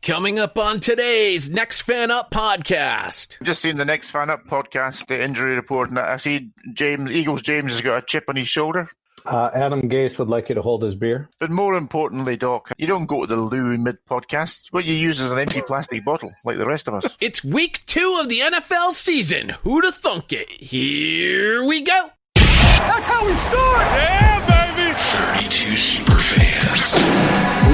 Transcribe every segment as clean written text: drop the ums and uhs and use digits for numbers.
Coming up on today's Next Fan Up podcast. Just seen the Next Fan Up podcast, the injury report, and I see Eagles James has got a chip on his shoulder. Adam Gase would like you to hold his beer. But more importantly, Doc, you don't go to the loo mid-podcast. What you use is an empty plastic bottle, like the rest of us. It's week 2 of the NFL season. Who'da thunk it? Here we go. That's how we start! Yeah, baby! 32 super fans.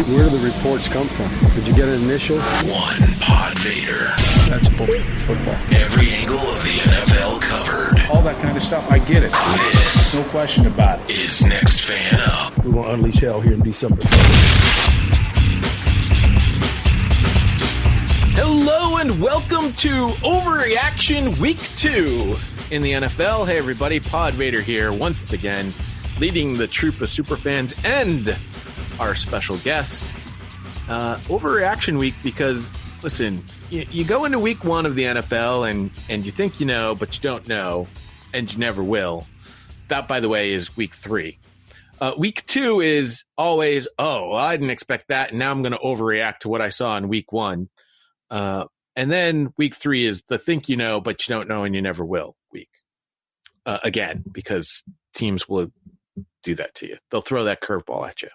Where do the reports come from? Did you get an initial? One pod Vader. That's football. Every angle of the NFL covered. All that kind of stuff, I get it. This No question about it. is Next Fan Up. We're going to unleash hell here in December. Hello and welcome to Overreaction Week 2 in the NFL. Hey everybody, Pod Vader here once again, leading the troop of superfans and our special guest. Overreaction Week because, listen, you go into week 1 of the NFL and you think you know, but you don't know, and you never will. That, by the way, is week 3. Week 2 is always, I didn't expect that, and now I'm going to overreact to what I saw in week 1. And then week 3 is the think you know, but you don't know, and you never will week. Again, because teams will do that to you. They'll throw that curveball at you.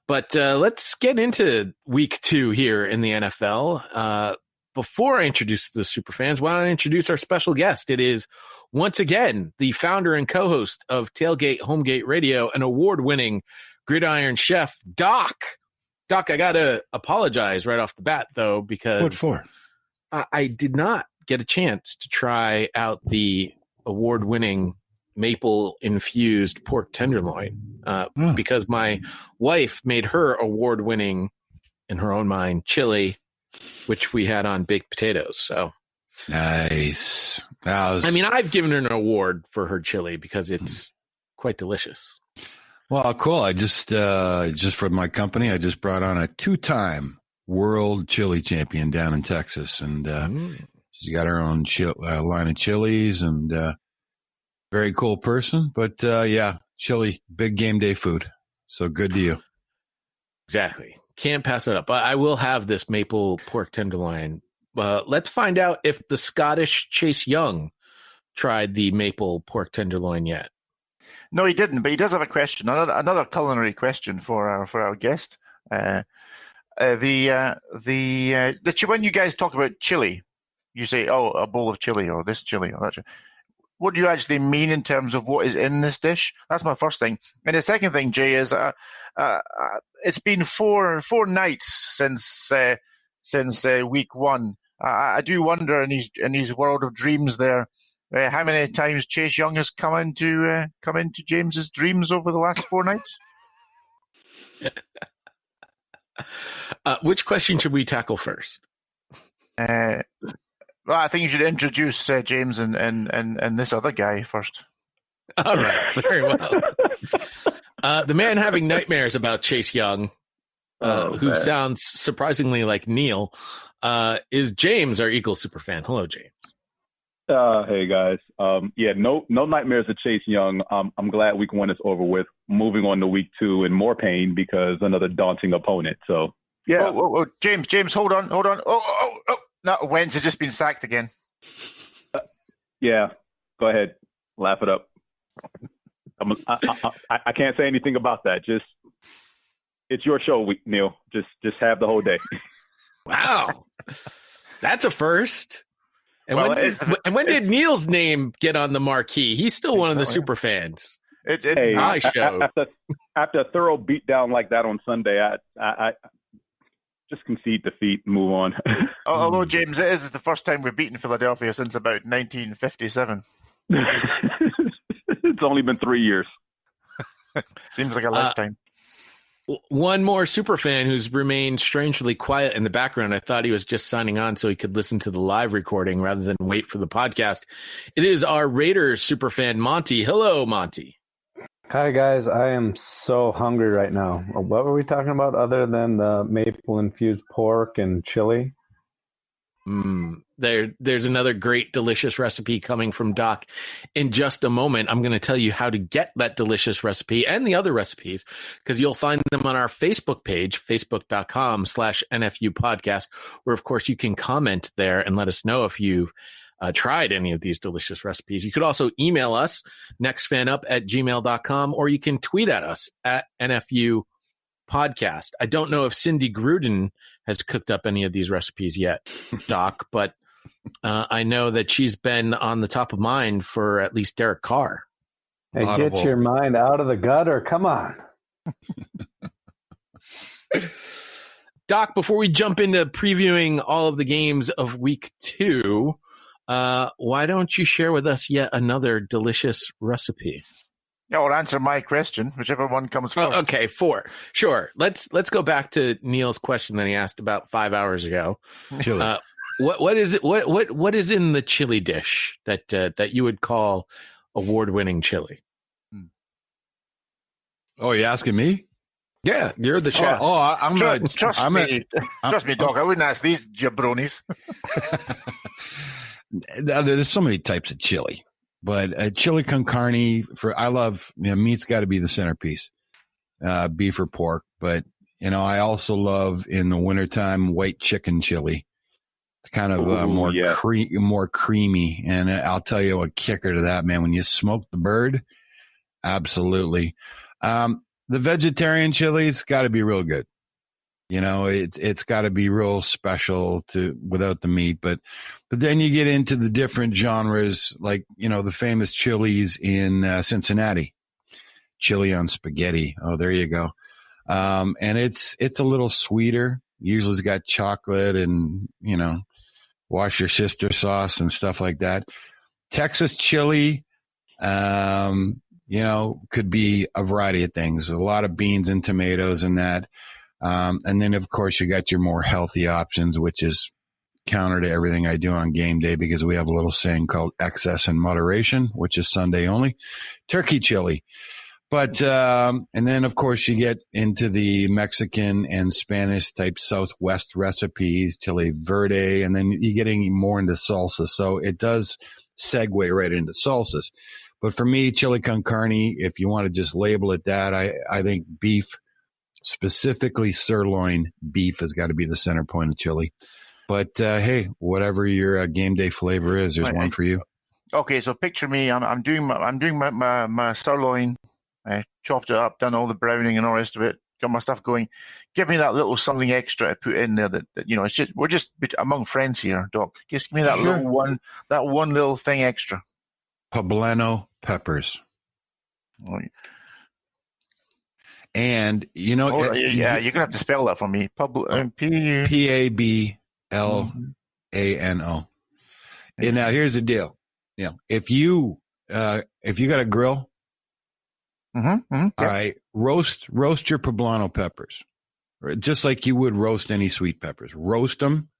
But let's get into week 2 here in the NFL. Before I introduce the superfans, why don't I introduce our special guest? It is, once again, the founder and co-host of Tailgate Homegate Radio, an award-winning gridiron chef, Doc. Doc, I got to apologize right off the bat, though, because What for? I did not get a chance to try out the award-winning maple-infused pork tenderloin because my wife made her award-winning, in her own mind, chili, which we had on baked potatoes. So Nice. I mean, I've given her an award for her chili because it's quite delicious. Well, cool. I just for my company, I just brought on a 2-time world chili champion down in Texas, and she's got her own line of chilies, and very cool person. But yeah, chili, big game day food. So good to you. Exactly. Can't pass it up. I will have this maple pork tenderloin. Let's find out if the Scottish Chase Young tried the maple pork tenderloin yet. No, he didn't, but he does have a question, another culinary question for our guest. When you guys talk about chili, you say, a bowl of chili, or this chili, or that chili. What do you actually mean in terms of what is in this dish? That's my first thing. And the second thing, Jay, is it's been four nights since week 1. I do wonder in his world of dreams there, how many times Chase Young has come into James's dreams over the last 4 nights. Which question should we tackle first? Well, I think you should introduce James and this other guy first. All right, very well. The man having nightmares about Chase Young, who sounds surprisingly like Neil, is James, our Eagles superfan. Hello, James. Hey guys. No nightmares of Chase Young. I'm glad week 1 is over with. Moving on to week 2 in more pain because another daunting opponent. So yeah. James, hold on. Oh. No, Wentz has just been sacked again. Yeah, go ahead, laugh it up. I can't say anything about that. Just it's your show, Neil. Just have the whole day. Wow, that's a first. And when did Neil's name get on the marquee? He's still one of the super fans. It's my show. After a thorough beatdown like that on Sunday, I just concede defeat and move on. Although, James, it is the first time we've beaten Philadelphia since about 1957. It's only been 3 years. Seems like a lifetime. One more superfan who's remained strangely quiet in the background. I thought he was just signing on so he could listen to the live recording rather than wait for the podcast. It is our Raiders superfan, Monty. Hello, Monty. Hi, guys. I am so hungry right now. What were we talking about other than the maple-infused pork and chili? There's another great, delicious recipe coming from Doc in just a moment. I'm going to tell you how to get that delicious recipe and the other recipes, because you'll find them on our Facebook page, facebook.com/NFU podcast, where, of course, you can comment there and let us know if you've tried any of these delicious recipes. You could also email us, nextfanup@gmail.com, or you can tweet at us at NFU podcast. I don't know if Cindy Gruden has cooked up any of these recipes yet, Doc, but I know that she's been on the top of mind for at least Derek Carr. Hey, Audible. get your mind out of the gutter. Come on. Doc, before we jump into previewing all of the games of week 2, why don't you share with us yet another delicious recipe? Yeah, or answer my question, whichever one comes first. Oh, okay, 4. Sure. Let's go back to Neil's question that he asked about 5 hours ago. Chili. What is it? What is in the chili dish that you would call award-winning chili? Oh, you asking me? Yeah, you're the chef. I'm not. Trust me, Doc. I wouldn't ask these jabronis. There's so many types of chili, but chili con carne I love. Meat's got to be the centerpiece, beef or pork. But I also love in the wintertime white chicken chili. It's kind of more creamy, and I'll tell you a kicker to that, man. When you smoke the bird, absolutely. The vegetarian chili's got to be real good. It's got to be real special without the meat, but then you get into the different genres, like, the famous chilies in Cincinnati, chili on spaghetti. Oh, there you go. And it's a little sweeter. Usually it's got chocolate and, wash your sister sauce and stuff like that. Texas chili, could be a variety of things, a lot of beans and tomatoes and that. And then, of course, you got your more healthy options, which is counter to everything I do on game day, because we have a little saying called excess and moderation, which is Sunday only. Turkey chili. But, and then, of course, you get into the Mexican and Spanish type Southwest recipes, chili verde, and then you're getting more into salsa. So it does segue right into salsas. But for me, chili con carne, if you want to just label it that, I think beef, specifically sirloin beef, has got to be the center point of chili. But hey, whatever your game day flavor is, there's one for you. Okay, so picture me. I'm doing my sirloin. I chopped it up, done all the browning and all the rest of it. Got my stuff going. Give me that little something extra to put in there. That it's just we're just among friends here, Doc. Just give me that little one, that one little thing extra. Poblano peppers. Oh, and you're gonna have to spell that for me. Pablano. And now here's the deal. If you got a grill, all right, roast your poblano peppers, just like you would roast any sweet peppers. Roast them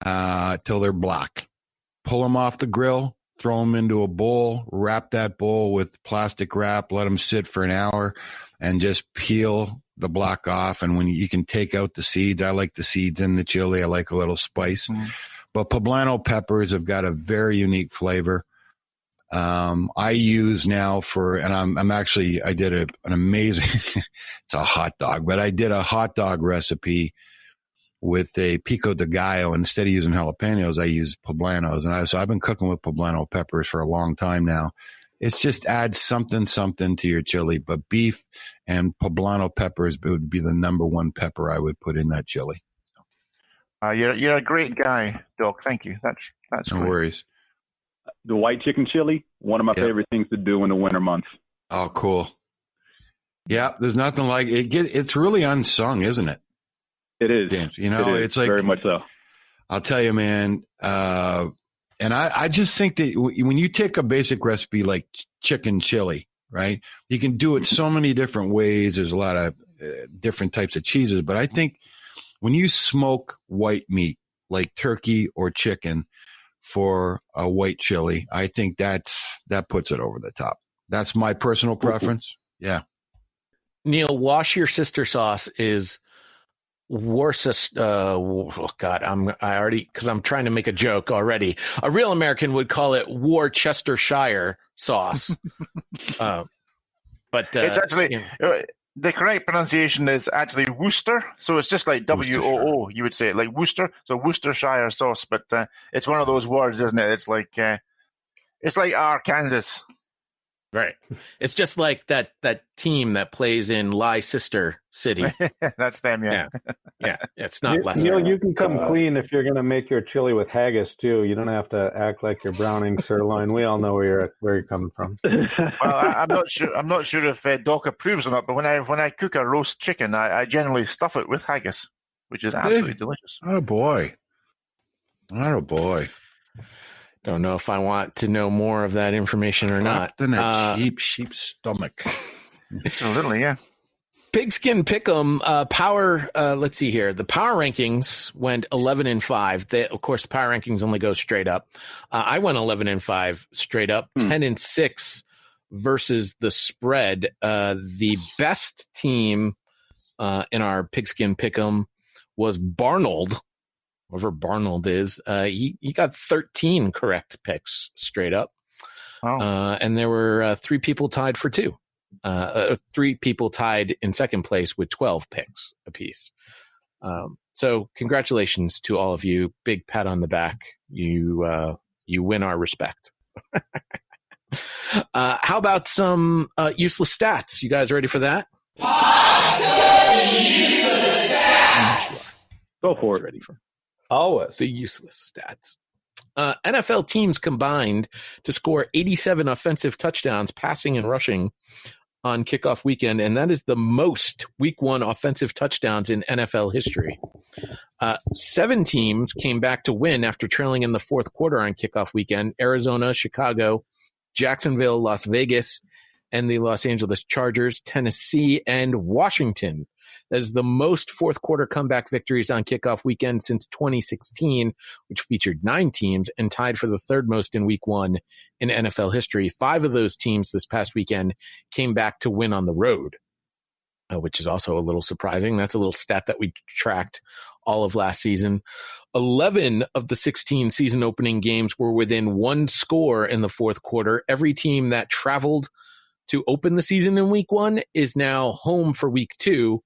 till they're black. Pull them off the grill. Throw them into a bowl, wrap that bowl with plastic wrap, let them sit for an hour, and just peel the block off. And when you can take out the seeds, I like the seeds in the chili. I like a little spice. But poblano peppers have got a very unique flavor. I use now I did an amazing, it's a hot dog, but I did a hot dog recipe with a pico de gallo. Instead of using jalapenos, I use poblanos. And so I've been cooking with poblano peppers for a long time now. It's just adds something to your chili. But beef and poblano peppers would be the number one pepper I would put in that chili. You're a great guy, Doc. Thank you. That's no great. Worries. The white chicken chili, one of my favorite things to do in the winter months. Oh, cool. Yeah, there's nothing like it. It's really unsung, isn't it? It is. James, it's like very much so. I'll tell you, man. And I just think that when you take a basic recipe like chicken chili, right, you can do it so many different ways. There's a lot of different types of cheeses, but I think when you smoke white meat like turkey or chicken for a white chili, I think that puts it over the top. That's my personal preference. Yeah. Neil, wash your sister sauce is Worcester. Oh God, because I'm trying to make a joke already. A real American would call it Worcestershire sauce. But it's actually the correct pronunciation is actually Worcester, so it's just like WOO. You would say it like Worcester, so Worcestershire sauce. But it's one of those words, isn't it? It's like Arkansas. Right. It's just like that team that plays in Leicester City. That's them, yeah. Yeah. It's not Leicester. Neil, you can come clean if you're going to make your chili with haggis too. You don't have to act like you're browning sirloin. We all know where you're coming from. Well, I'm not sure. I'm not sure if Doc approves or not. But when I cook a roast chicken, I generally stuff it with haggis, which is absolutely delicious. Oh boy. Don't know if I want to know more of that information or not. In a cheap sheep's stomach. Absolutely, yeah. Pigskin Pick'em power. Let's see here. The power rankings went 11-5. Of course, the power rankings only go straight up. I went 11-5 straight up. 10-6 versus the spread. The best team in our Pigskin Pick'em was Barnold. Whoever Barnold is, he got 13 correct picks straight up. Wow. And there were 3 people tied for 2. 3 people tied in second place with 12 picks apiece. So congratulations to all of you. Big pat on the back. You win our respect. How about some useless stats? You guys ready for that? Go for it. Ready for Always. the useless stats. NFL teams combined to score 87 offensive touchdowns, passing and rushing on kickoff weekend, and that is the most week 1 offensive touchdowns in NFL history. 7 teams came back to win after trailing in the fourth quarter on kickoff weekend: Arizona, Chicago, Jacksonville, Las Vegas, and the Los Angeles Chargers, Tennessee, and Washington. That is the most fourth quarter comeback victories on kickoff weekend since 2016, which featured 9 teams and tied for the third most in week 1 in NFL history. 5 of those teams this past weekend came back to win on the road, which is also a little surprising. That's a little stat that we tracked all of last season. 11 of the 16 season opening games were within 1 score in the fourth quarter. Every team that traveled to open the season in week 1 is now home for week 2.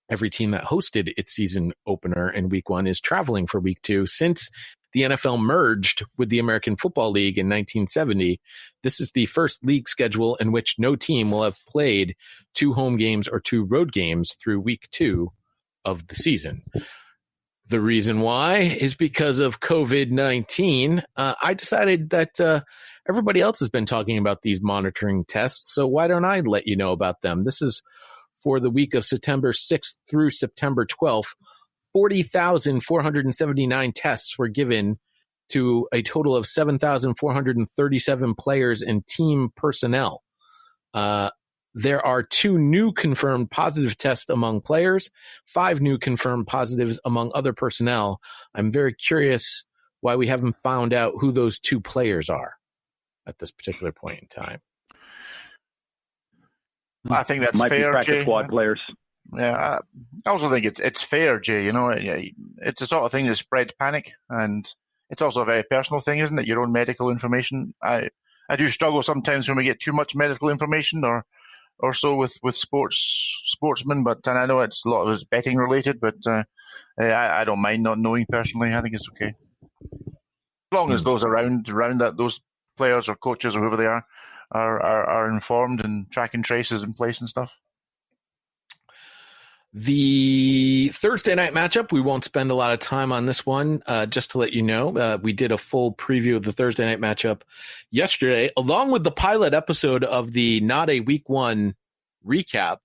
Every team that hosted its season opener in week 1 is traveling for week 2. Since the NFL merged with the American Football League in 1970, this is the first league schedule in which no team will have played 2 home games or 2 road games through week 2 of the season. The reason why is because of COVID-19. I decided that everybody else has been talking about these monitoring tests, so why don't I let you know about them? This is for the week of September 6th through September 12th. 40,479 tests were given to a total of 7,437 players and team personnel. There are 2 new confirmed positive tests among players, 5 new confirmed positives among other personnel. I'm very curious why we haven't found out who those 2 players are at this particular point in time. I think that's Might fair, be practice Jay. squad players. Yeah, I also think it's fair, Jay. You know, it's the sort of thing that spreads panic, and it's also a very personal thing, isn't it? Your own medical information. I do struggle sometimes when we get too much medical information, or so with sportsmen. But and I know it's a lot of it's betting related, but I don't mind not knowing personally. I think it's okay, as long as those around that those players or coaches or whoever they are informed and tracking traces in place and stuff. The Thursday night matchup, we won't spend a lot of time on this one. Just to let you know, we did a full preview of the Thursday night matchup yesterday, along with the pilot episode of the Not a Week 1 recap.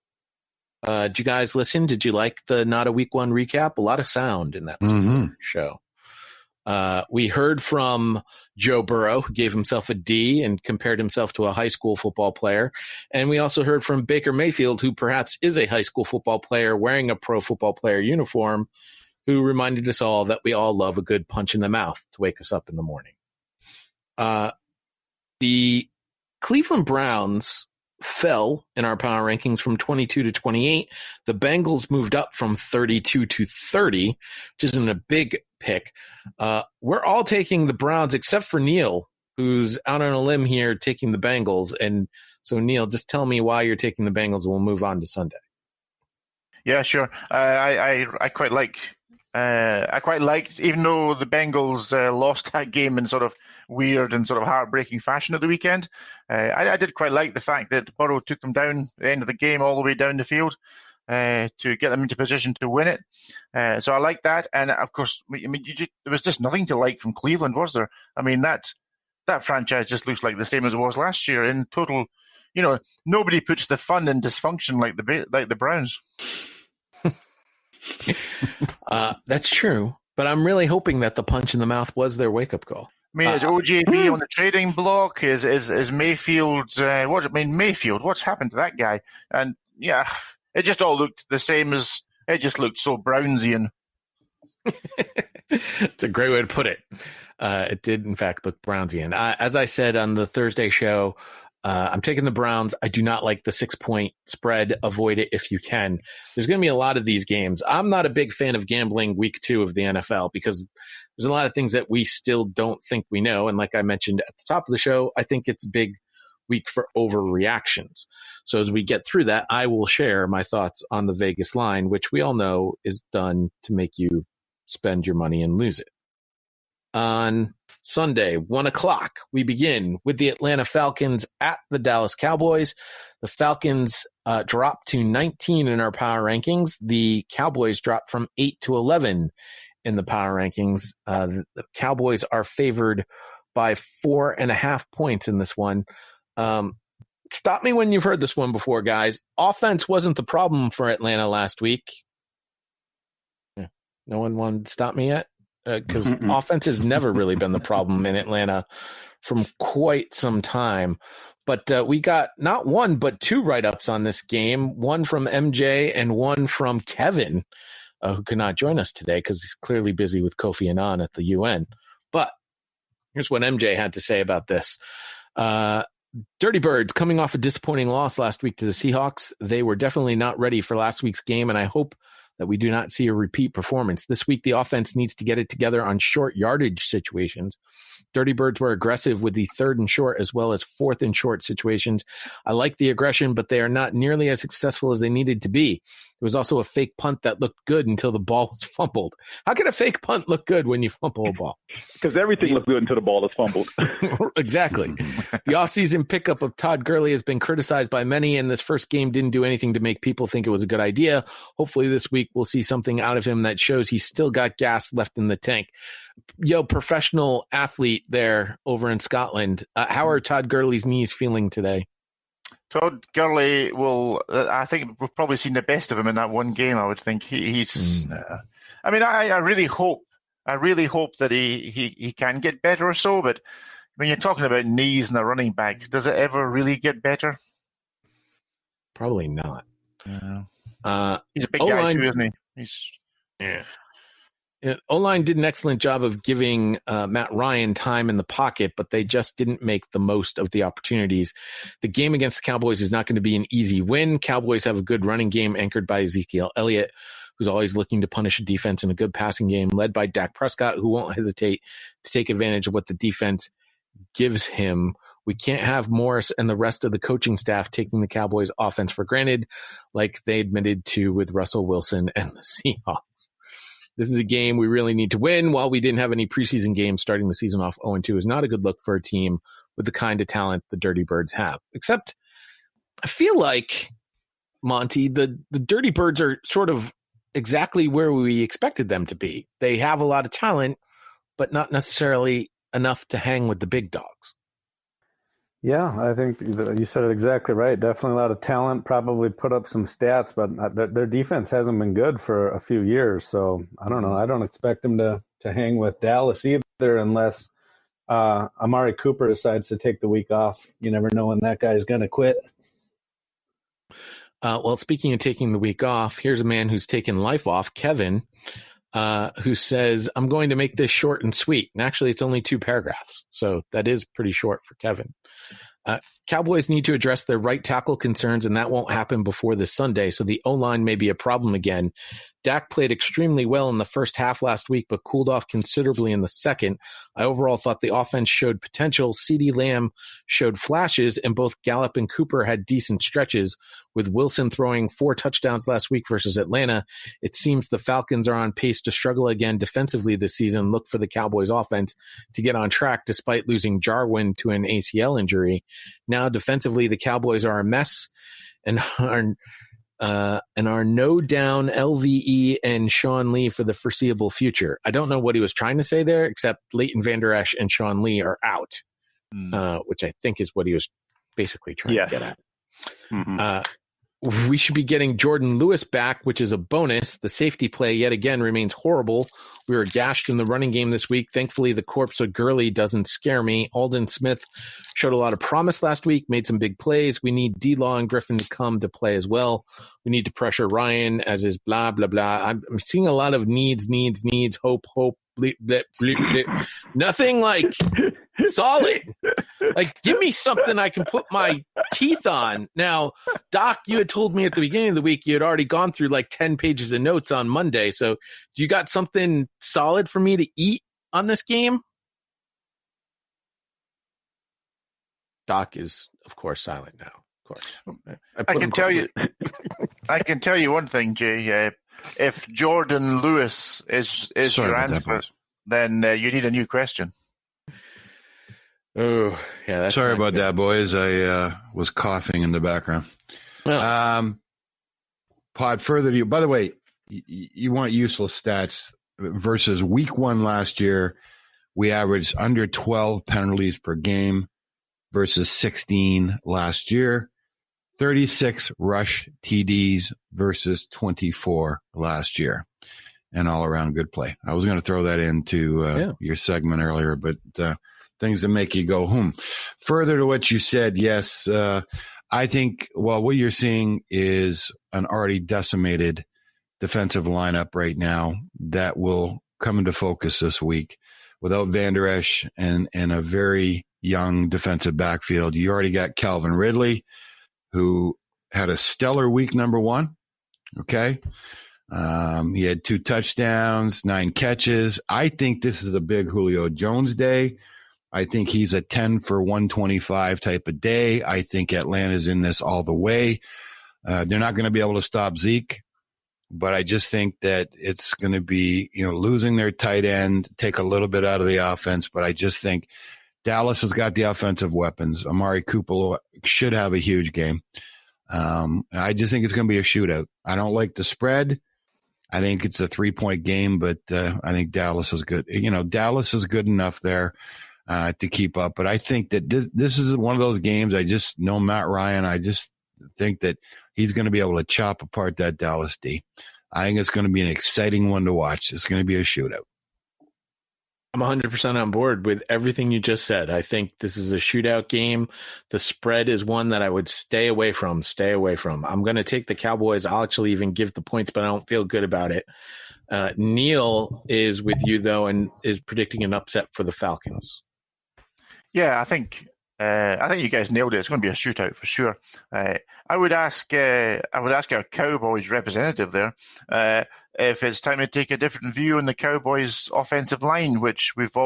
Did you guys listen? Did you like the Not a Week 1 recap? A lot of sound in that show. We heard from Joe Burrow, who gave himself a D and compared himself to a high school football player. And we also heard from Baker Mayfield, who perhaps is a high school football player wearing a pro football player uniform, who reminded us all that we all love a good punch in the mouth to wake us up in the morning. The Cleveland Browns fell in our power rankings from 22 to 28. The Bengals moved up from 32 to 30, which isn't a big pick. We're all taking the Browns except for Neil, who's out on a limb here taking the Bengals. And so, Neil, just tell me why you're taking the Bengals and we'll move on to Sunday. Yeah, sure. I quite like. I quite liked, even though the Bengals lost that game in sort of weird and sort of heartbreaking fashion at the weekend. I did quite like the fact that Burrow took them down at the end of the game, all the way down the field, to get them into position to win it. So I like that. And of course, I mean, there was just nothing to like from Cleveland, was there? I mean, that franchise just looks like the same as it was last year. In total, nobody puts the fun in dysfunction like the Browns. That's true, but I'm really hoping that the punch in the mouth was their wake-up call. I mean, is OJB on the trading block? Is Mayfield? Mayfield. What's happened to that guy? And yeah, it just all looked the same as. It just looked so Brownsian. It's a great way to put it. It did, in fact, look Brownsian. As I said on the Thursday show, I'm taking the Browns. I do not like the 6-point spread. Avoid it if you can. There's going to be a lot of these games. I'm not a big fan of gambling week 2 of the NFL because there's a lot of things that we still don't think we know. And like I mentioned at the top of the show, I think it's a big week for overreactions. So as we get through that, I will share my thoughts on the Vegas line, which we all know is done to make you spend your money and lose it. On Sunday, 1:00, we begin with the Atlanta Falcons at the Dallas Cowboys. The Falcons dropped to 19 in our power rankings. The Cowboys dropped from 8 to 11 in the power rankings. The Cowboys are favored by 4.5 points in this one. Stop me when you've heard this one before, guys. Offense wasn't the problem for Atlanta last week. No one wanted to stop me yet? Because offense has never really been the problem in Atlanta from quite some time. But we got not one, but 2 write-ups on this game, one from MJ and one from Kevin, who could not join us today because he's clearly busy with Kofi Annan at the UN. But here's what MJ had to say about this. Dirty Birds coming off a disappointing loss last week to the Seahawks. They were definitely not ready for last week's game, and I hope that we do not see a repeat performance. This week, the offense needs to get it together on short yardage situations. Dirty Birds were aggressive with the 3rd and short as well as 4th and short situations. I like the aggression, but they are not nearly as successful as they needed to be. There was also a fake punt that looked good until the ball was fumbled. How can a fake punt look good when you fumble a ball? Because everything looks good until the ball is fumbled. Exactly. The offseason pickup of Todd Gurley has been criticized by many, and this first game didn't do anything to make people think it was a good idea. Hopefully this week we'll see something out of him that shows he's still got gas left in the tank. Professional athlete there over in Scotland. How are Todd Gurley's knees feeling today? Todd Gurley will. I think we've probably seen the best of him in that one game. I would think he's. I really hope that he can get better or so. But when you're talking about knees and a running back, does it ever really get better? Probably not. Yeah. He's a big guy too, isn't he? Yeah. O-line did an excellent job of giving Matt Ryan time in the pocket, but they just didn't make the most of the opportunities. The game against the Cowboys is not going to be an easy win. Cowboys have a good running game anchored by Ezekiel Elliott, who's always looking to punish a defense, in a good passing game led by Dak Prescott, who won't hesitate to take advantage of what the defense gives him. We can't have Morris and the rest of the coaching staff taking the Cowboys offense for granted, like they admitted to with Russell Wilson and the Seahawks. This is a game we really need to win. While we didn't have any preseason games, starting the season off 0-2 is not a good look for a team with the kind of talent the Dirty Birds have. Except I feel like, Monty, the Dirty Birds are sort of exactly where we expected them to be. They have a lot of talent, but not necessarily enough to hang with the big dogs. Yeah, I think you said it exactly right. Definitely a lot of talent, probably put up some stats, but their defense hasn't been good for a few years. So I don't know. I don't expect them to hang with Dallas either unless Amari Cooper decides to take the week off. You never know when that guy's going to quit. Well, speaking of taking the week off, here's a man who's taken life off, Kevin, who says, I'm going to make this short and sweet. And actually, it's only 2 paragraphs. So that is pretty short for Kevin. Cowboys need to address their right tackle concerns, and that won't happen before this Sunday, so the O-line may be a problem again. Dak played extremely well in the first half last week, but cooled off considerably in the second. I overall thought the offense showed potential. CeeDee Lamb showed flashes, and both Gallup and Cooper had decent stretches. With Wilson throwing 4 touchdowns last week versus Atlanta, it seems the Falcons are on pace to struggle again defensively this season. Look for the Cowboys offense to get on track despite losing Jarwin to an ACL injury. Now defensively, the Cowboys are a mess and are no down LVE and Sean Lee for the foreseeable future. I don't know what he was trying to say there, except Leighton Vander Esch and Sean Lee are out, which I think is what he was basically trying to get at. Mm-hmm. We should be getting Jordan Lewis back, which is a bonus. The safety play yet again remains horrible. We were gashed in the running game this week. Thankfully, the corpse of Gurley doesn't scare me. Aldon Smith showed a lot of promise last week, made some big plays. We need D-Law and Griffin to come to play as well. We need to pressure Ryan as is blah, blah, blah. I'm seeing a lot of needs, hope, bleep, bleep, bleep, bleep. Nothing like solid. Like, give me something I can put my teeth on. Now, Doc, you had told me at the beginning of the week you had already gone through like 10 pages of notes on Monday. So do you got something solid for me to eat on this game? Doc is, of course, silent now. Of course. I can tell you one thing, Jay. If Jordan Lewis is Sorry your about that, answer, boys. then you need a new question. Oh, yeah. That's Sorry not about good. that, boys. I was coughing in the background. Oh. Pod, further to you. By the way, you want useless stats versus week 1 last year. We averaged under 12 penalties per game versus 16 last year. 36 rush TDs versus 24 last year. And all around good play. I was going to throw that into your segment earlier, but things that make you go, Further to what you said, yes, I think, what you're seeing is an already decimated defensive lineup right now that will come into focus this week. Without Vander Esch and a very young defensive backfield, you already got Calvin Ridley, who had a stellar week number 1. Okay. He had 2 touchdowns, 9 catches. I think this is a big Julio Jones day. I think he's a 10 for 125 type of day. I think Atlanta's in this all the way. They're not going to be able to stop Zeke, but I just think that it's going to be, losing their tight end, take a little bit out of the offense, but I just think Dallas has got the offensive weapons. Amari Cooper should have a huge game. I just think it's going to be a shootout. I don't like the spread. I think it's a 3-point game, but I think Dallas is good. Dallas is good enough there to keep up. But I think that this is one of those games. I just know Matt Ryan. I just think that he's going to be able to chop apart that Dallas D. I think it's going to be an exciting one to watch. It's going to be a shootout. I'm 100% on board with everything you just said. I think this is a shootout game. The spread is one that I would stay away from. I'm going to take the Cowboys. I'll actually even give the points, but I don't feel good about it. Neil is with you, though, and is predicting an upset for the Falcons. Yeah, I think you guys nailed it. It's going to be a shootout for sure. I would ask our Cowboys representative there if it's time to take a different view on the Cowboys' offensive line, which we've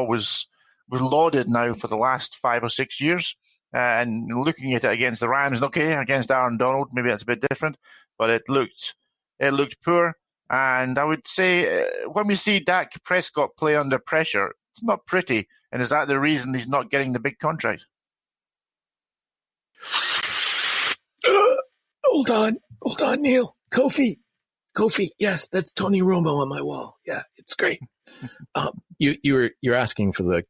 lauded now for the last 5 or 6 years. And looking at it against the Rams, okay, against Aaron Donald, maybe that's a bit different, but it looked poor. And I would say when we see Dak Prescott play under pressure, it's not pretty. And is that the reason he's not getting the big contract? Hold on, Neil. Kofi. Yes, that's Tony Romo on my wall. Yeah, it's great. You're asking for the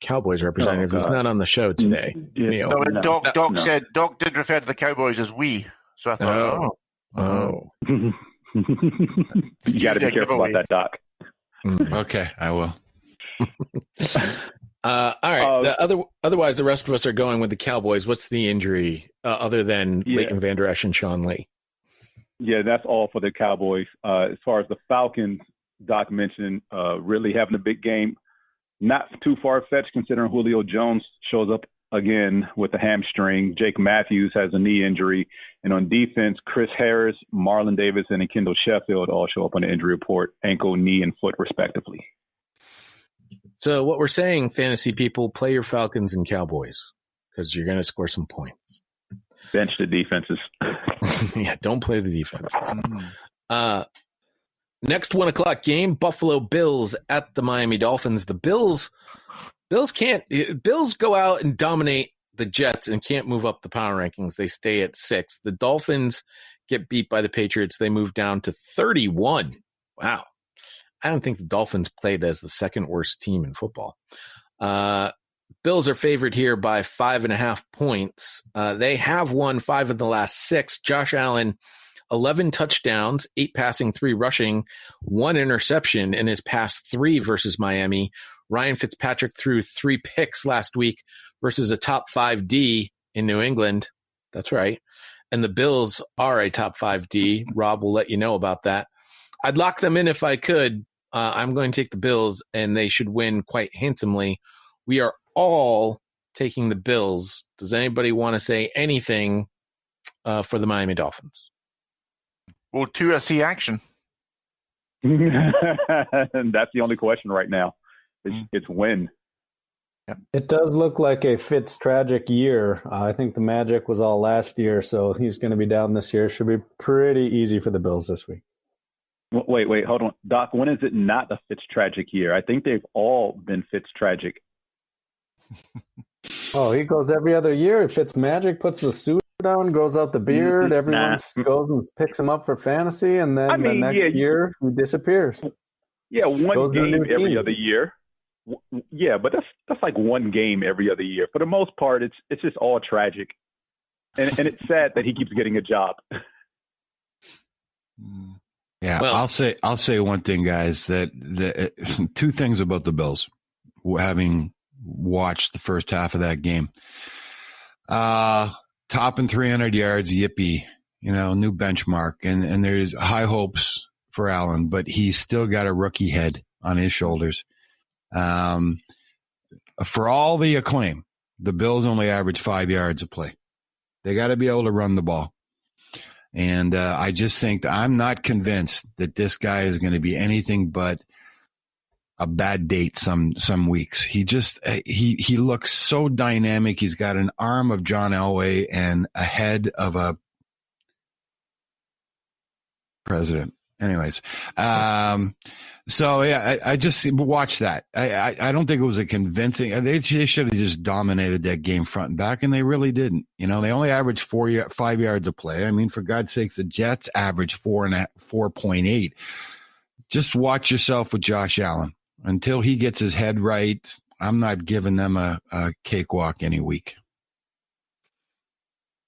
Cowboys representative. He's not on the show today. Neil. No, Doc said Doc did refer to the Cowboys as we. So I thought, you got to be careful about that, Doc. Okay, I will. All right. Otherwise, the rest of us are going with the Cowboys. What's the injury other than Leighton Vander Esch and Sean Lee? Yeah, that's all for the Cowboys. As far as the Falcons, Doc mentioned really having a big game. Not too far-fetched considering Julio Jones shows up again, with the hamstring. Jake Matthews has a knee injury. And on defense, Chris Harris, Marlon Davidson, and Kendall Sheffield all show up on the injury report, ankle, knee, and foot, respectively. So what we're saying, fantasy people, play your Falcons and Cowboys because you're going to score some points. Bench the defenses. Yeah, don't play the defenses. Next 1 o'clock game, Buffalo Bills at the Miami Dolphins. The Bills go out and dominate the Jets and can't move up the power rankings. They stay at 6. The Dolphins get beat by the Patriots. They move down to 31. Wow. I don't think the Dolphins played as the second worst team in football. Bills are favored here by 5.5 points. They have won 5 of the last 6. Josh Allen, 11 touchdowns, 8 passing, 3 rushing, 1 interception in his past 3 versus Miami. Ryan Fitzpatrick threw 3 picks last week versus a top 5 D in New England. That's right. And the Bills are a top 5 D. Rob will let you know about that. I'd lock them in if I could. I'm going to take the Bills, and they should win quite handsomely. We are all taking the Bills. Does anybody want to say anything for the Miami Dolphins? Will Tua see action? That's the only question right now. It's when. It does look like a Fitz tragic year. I think the magic was all last year, so he's going to be down this year. Should be pretty easy for the Bills this week. Wait, hold on. Doc, when is it not a Fitz tragic year? I think they've all been Fitz tragic. Oh, he goes every other year. Fitz magic, puts the suit on, grows out the beard. Everyone goes and picks him up for fantasy, and then the next year he disappears. Yeah, one game every other year. Yeah, but that's like one game every other year. For the most part, it's just all tragic, and it's sad that he keeps getting a job. Yeah, well, I'll say one thing, guys. That 2 things about the Bills, having watched the first half of that game. Topping 300 yards, yippee! New benchmark, and there's high hopes for Allen, but he's still got a rookie head on his shoulders. For all the acclaim, the Bills only average 5 yards a play. They got to be able to run the ball. And I just think I'm not convinced that this guy is going to be anything but a bad date some weeks. He just he looks so dynamic. He's got an arm of John Elway and a head of a president. Anyways, so yeah, I just watched that. I don't think it was a convincing. They should have just dominated that game front and back, and they really didn't. They only averaged 5 yards a play. I mean, for God's sakes, the Jets averaged 4.8. Just watch yourself with Josh Allen until he gets his head right. I'm not giving them a cakewalk any week.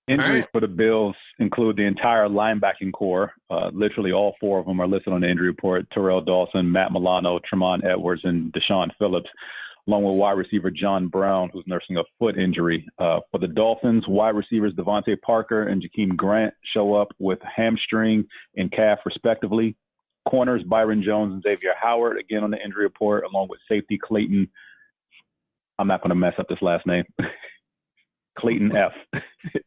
Injuries for the Bills include the entire linebacking core. Literally all 4 of them are listed on the injury report. Terrell Dawson, Matt Milano, Tremont Edwards, and Deshaun Phillips, along with wide receiver John Brown, who's nursing a foot injury. For the Dolphins, wide receivers Devontae Parker and Jakeem Grant show up with hamstring and calf, respectively. Corners Byron Jones and Xavier Howard, again on the injury report, along with safety Clayton. I'm not going to mess up this last name. Clayton F.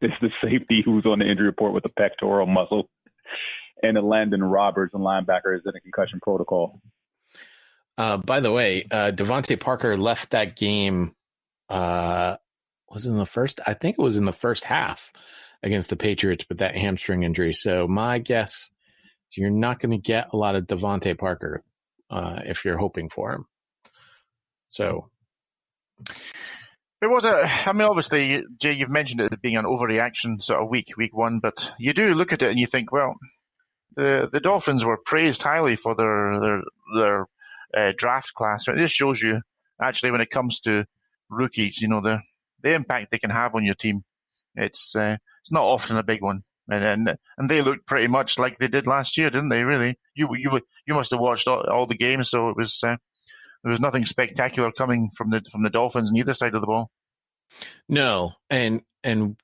is the safety who's on the injury report with a pectoral muscle. And then Landon Roberts, and linebacker, is in a concussion protocol. By the way, Devontae Parker left that game. Was it in the first? I think it was in the first half against the Patriots with that hamstring injury. So my guess is you're not going to get a lot of Devontae Parker if you're hoping for him. So. It was obviously, Jay, you've mentioned it being an overreaction sort of week 1, but you do look at it and you think, well, the Dolphins were praised highly for their draft class. It just shows you, actually, when it comes to rookies, the impact they can have on your team. It's not often a big one, and they looked pretty much like they did last year, didn't they? Really, you must have watched all the games, so it was. There was nothing spectacular coming from the Dolphins on either side of the ball. No, and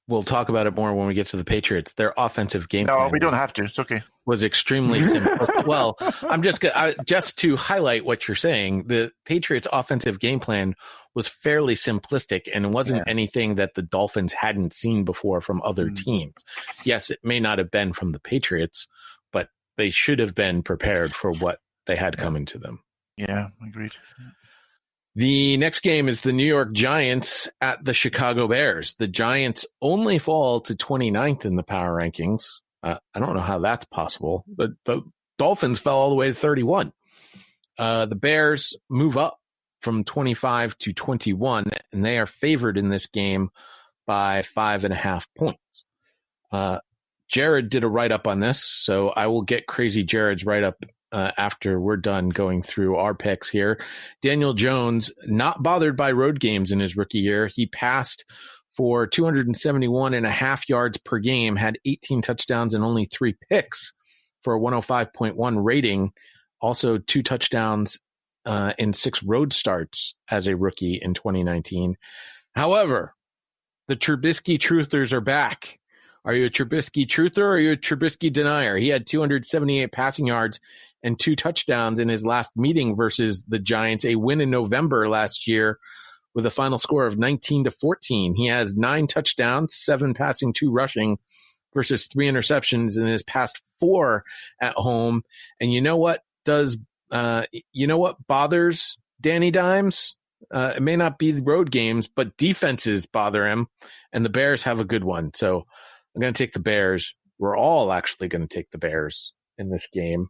we'll talk about it more when we get to the Patriots. Their offensive game No, plan we don't have to. It's okay. was extremely simplistic. Well, I'm just to highlight what you're saying. The Patriots' offensive game plan was fairly simplistic, and it wasn't anything that the Dolphins hadn't seen before from other teams. Yes, it may not have been from the Patriots, but they should have been prepared for what they had coming to them. Yeah, agreed. The next game is the New York Giants at the Chicago Bears. The Giants only fall to 29th in the power rankings. I don't know how that's possible, but the Dolphins fell all the way to 31. The Bears move up from 25 to 21, and they are favored in this game by 5.5 points. Jared did a write-up on this, so I will get Crazy Jared's write-up after we're done going through our picks here. Daniel Jones, not bothered by road games in his rookie year. He passed for 271.5 yards per game, had 18 touchdowns and only 3 picks for a 105.1 rating. Also 2 touchdowns in 6 road starts as a rookie in 2019. However, the Trubisky truthers are back. Are you a Trubisky truther or are you a Trubisky denier? He had 278 passing yards and 2 touchdowns in his last meeting versus the Giants, a win in November last year with a final score of 19-14. He has 9 touchdowns, 7 passing, 2 rushing versus 3 interceptions in his past 4 at home. And you know what bothers Danny Dimes? It may not be the road games, but defenses bother him, and the Bears have a good one. So I'm going to take the Bears. We're all actually going to take the Bears in this game.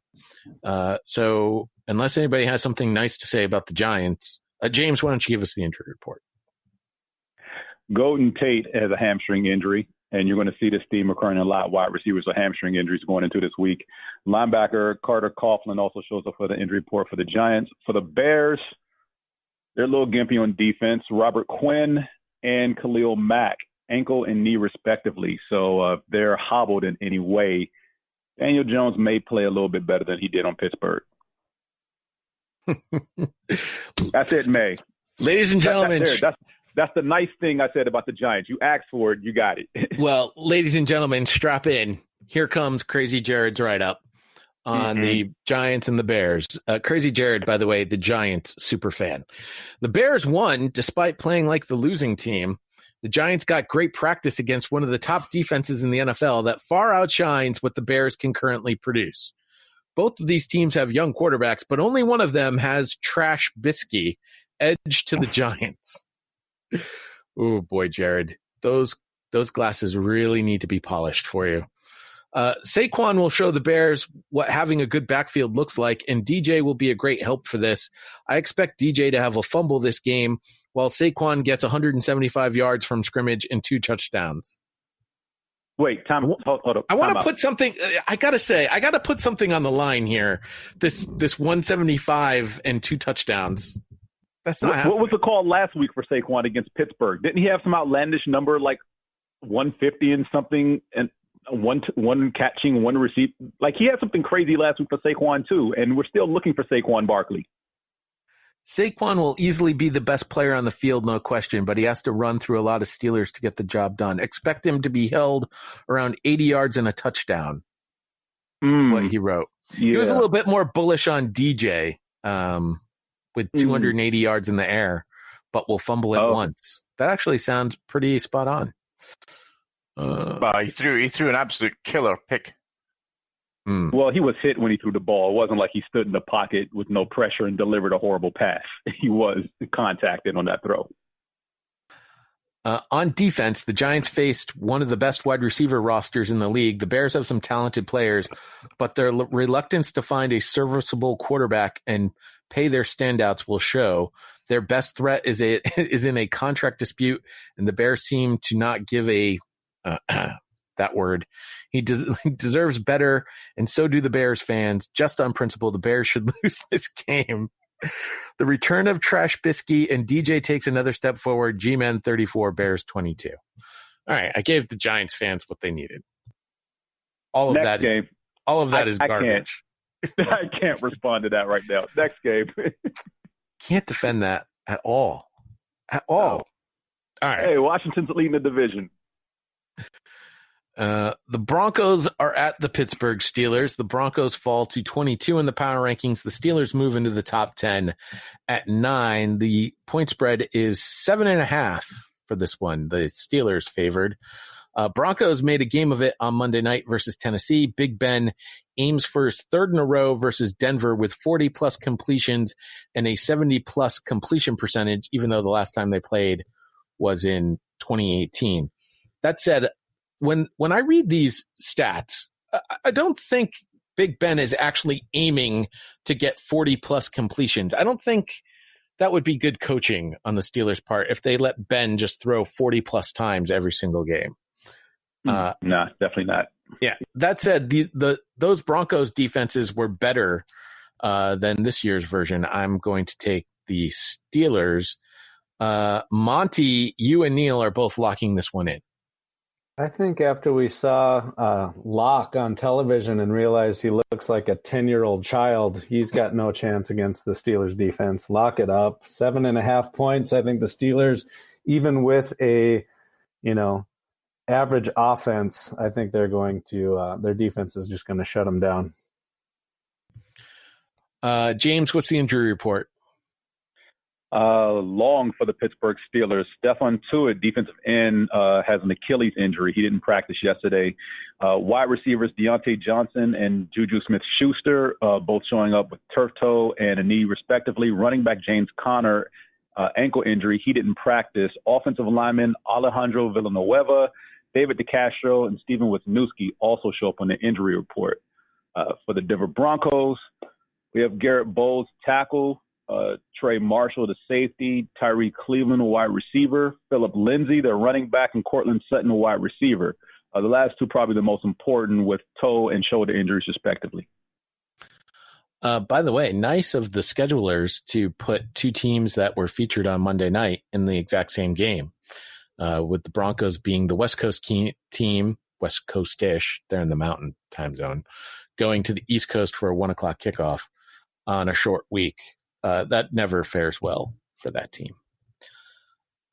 So unless anybody has something nice to say about the Giants, James, why don't you give us the injury report? Golden Tate has a hamstring injury, and you're going to see this theme occurring a lot. Wide receivers with hamstring injuries going into this week. Linebacker Carter Coughlin also shows up for the injury report for the Giants. For the Bears, they're a little gimpy on defense. Robert Quinn and Khalil Mack, ankle and knee respectively. So if they're hobbled in any way, Daniel Jones may play a little bit better than he did on Pittsburgh. I said may. Ladies and gentlemen. That's the nice thing I said about the Giants. You asked for it, you got it. Well, ladies and gentlemen, strap in. Here comes Crazy Jared's write-up on the Giants and the Bears. Crazy Jared, by the way, the Giants super fan. The Bears won despite playing like the losing team. The Giants got great practice against one of the top defenses in the NFL that far outshines what the Bears can currently produce. Both of these teams have young quarterbacks, but only one of them has Trash Bisky, edge to the Giants. Oh, boy, Jared. Those glasses really need to be polished for you. Saquon will show the Bears what having a good backfield looks like, and DJ will be a great help for this. I expect DJ to have a fumble this game, while Saquon gets 175 yards from scrimmage and 2 touchdowns. Wait, Tom, hold up. I want to put something. I got to put something on the line here. This 175 and 2 touchdowns. That's not happening. What was the call last week for Saquon against Pittsburgh? Didn't he have some outlandish number like 150 and something, and one catching, 1 receipt? Like he had something crazy last week for Saquon too, and we're still looking for Saquon Barkley. Saquon will easily be the best player on the field, no question, but he has to run through a lot of Steelers to get the job done. Expect him to be held around 80 yards and a touchdown, what he wrote. Yeah. He was a little bit more bullish on DJ with 280 yards in the air, but will fumble it once. That actually sounds pretty spot on. He threw an absolute killer pick. Well, he was hit when he threw the ball. It wasn't like he stood in the pocket with no pressure and delivered a horrible pass. He was contacted on that throw. On defense, the Giants faced one of the best wide receiver rosters in the league. The Bears have some talented players, but their reluctance to find a serviceable quarterback and pay their standouts will show. Their best threat is in a contract dispute, and the Bears seem to not give a that word. He deserves better, and so do the Bears fans. Just on principle, the Bears should lose this game. The return of Trash Bisky and DJ takes another step forward. G-Men 34, Bears 22. All right, I gave the Giants fans what they needed. All of Next that game. All of that is garbage. I can't respond to that right now. Next game. Can't defend that at all. At all. All right. Hey, Washington's leading the division. The Broncos are at the Pittsburgh Steelers. The Broncos fall to 22 in the power rankings. The Steelers move into the top 10 at 9. The point spread is 7.5 for this one. The Steelers favored. Broncos made a game of it on Monday night versus Tennessee. Big Ben aims for his third in a row versus Denver with 40-plus completions and a 70-plus completion percentage, even though the last time they played was in 2018. That said, when I read these stats, I don't think Big Ben is actually aiming to get 40-plus completions. I don't think that would be good coaching on the Steelers' part if they let Ben just throw 40-plus times every single game. No, definitely not. Yeah. That said, those Broncos defenses were better than this year's version. I'm going to take the Steelers. Monty, you and Neil are both locking this one in. I think after we saw Locke on television and realized he looks like a 10-year-old child, he's got no chance against the Steelers defense. Lock it up. 7.5 points. I think the Steelers, even with a, average offense, I think they're going to, their defense is just going to shut them down. James, what's the injury report? Long for the Pittsburgh Steelers. Stephon Tuitt, defensive end, has an Achilles injury. He didn't practice yesterday. Wide receivers Deontay Johnson and Juju Smith-Schuster, both showing up with turf toe and a knee respectively. Running back James Conner, ankle injury. He didn't practice. Offensive linemen Alejandro Villanueva, David DeCastro, and Steven Wisniewski also show up on the injury report. For the Denver Broncos, we have Garrett Bowles, tackle, Trey Marshall, the safety, Tyree Cleveland, a wide receiver, Philip Lindsay, the running back, and Cortland Sutton, a wide receiver. The last two probably the most important with toe and shoulder injuries, respectively. By the way, nice of the schedulers to put two teams that were featured on Monday night in the exact same game, with the Broncos being the West Coast team, West Coast-ish, they're in the mountain time zone, going to the East Coast for a 1 o'clock kickoff on a short week. That never fares well for that team.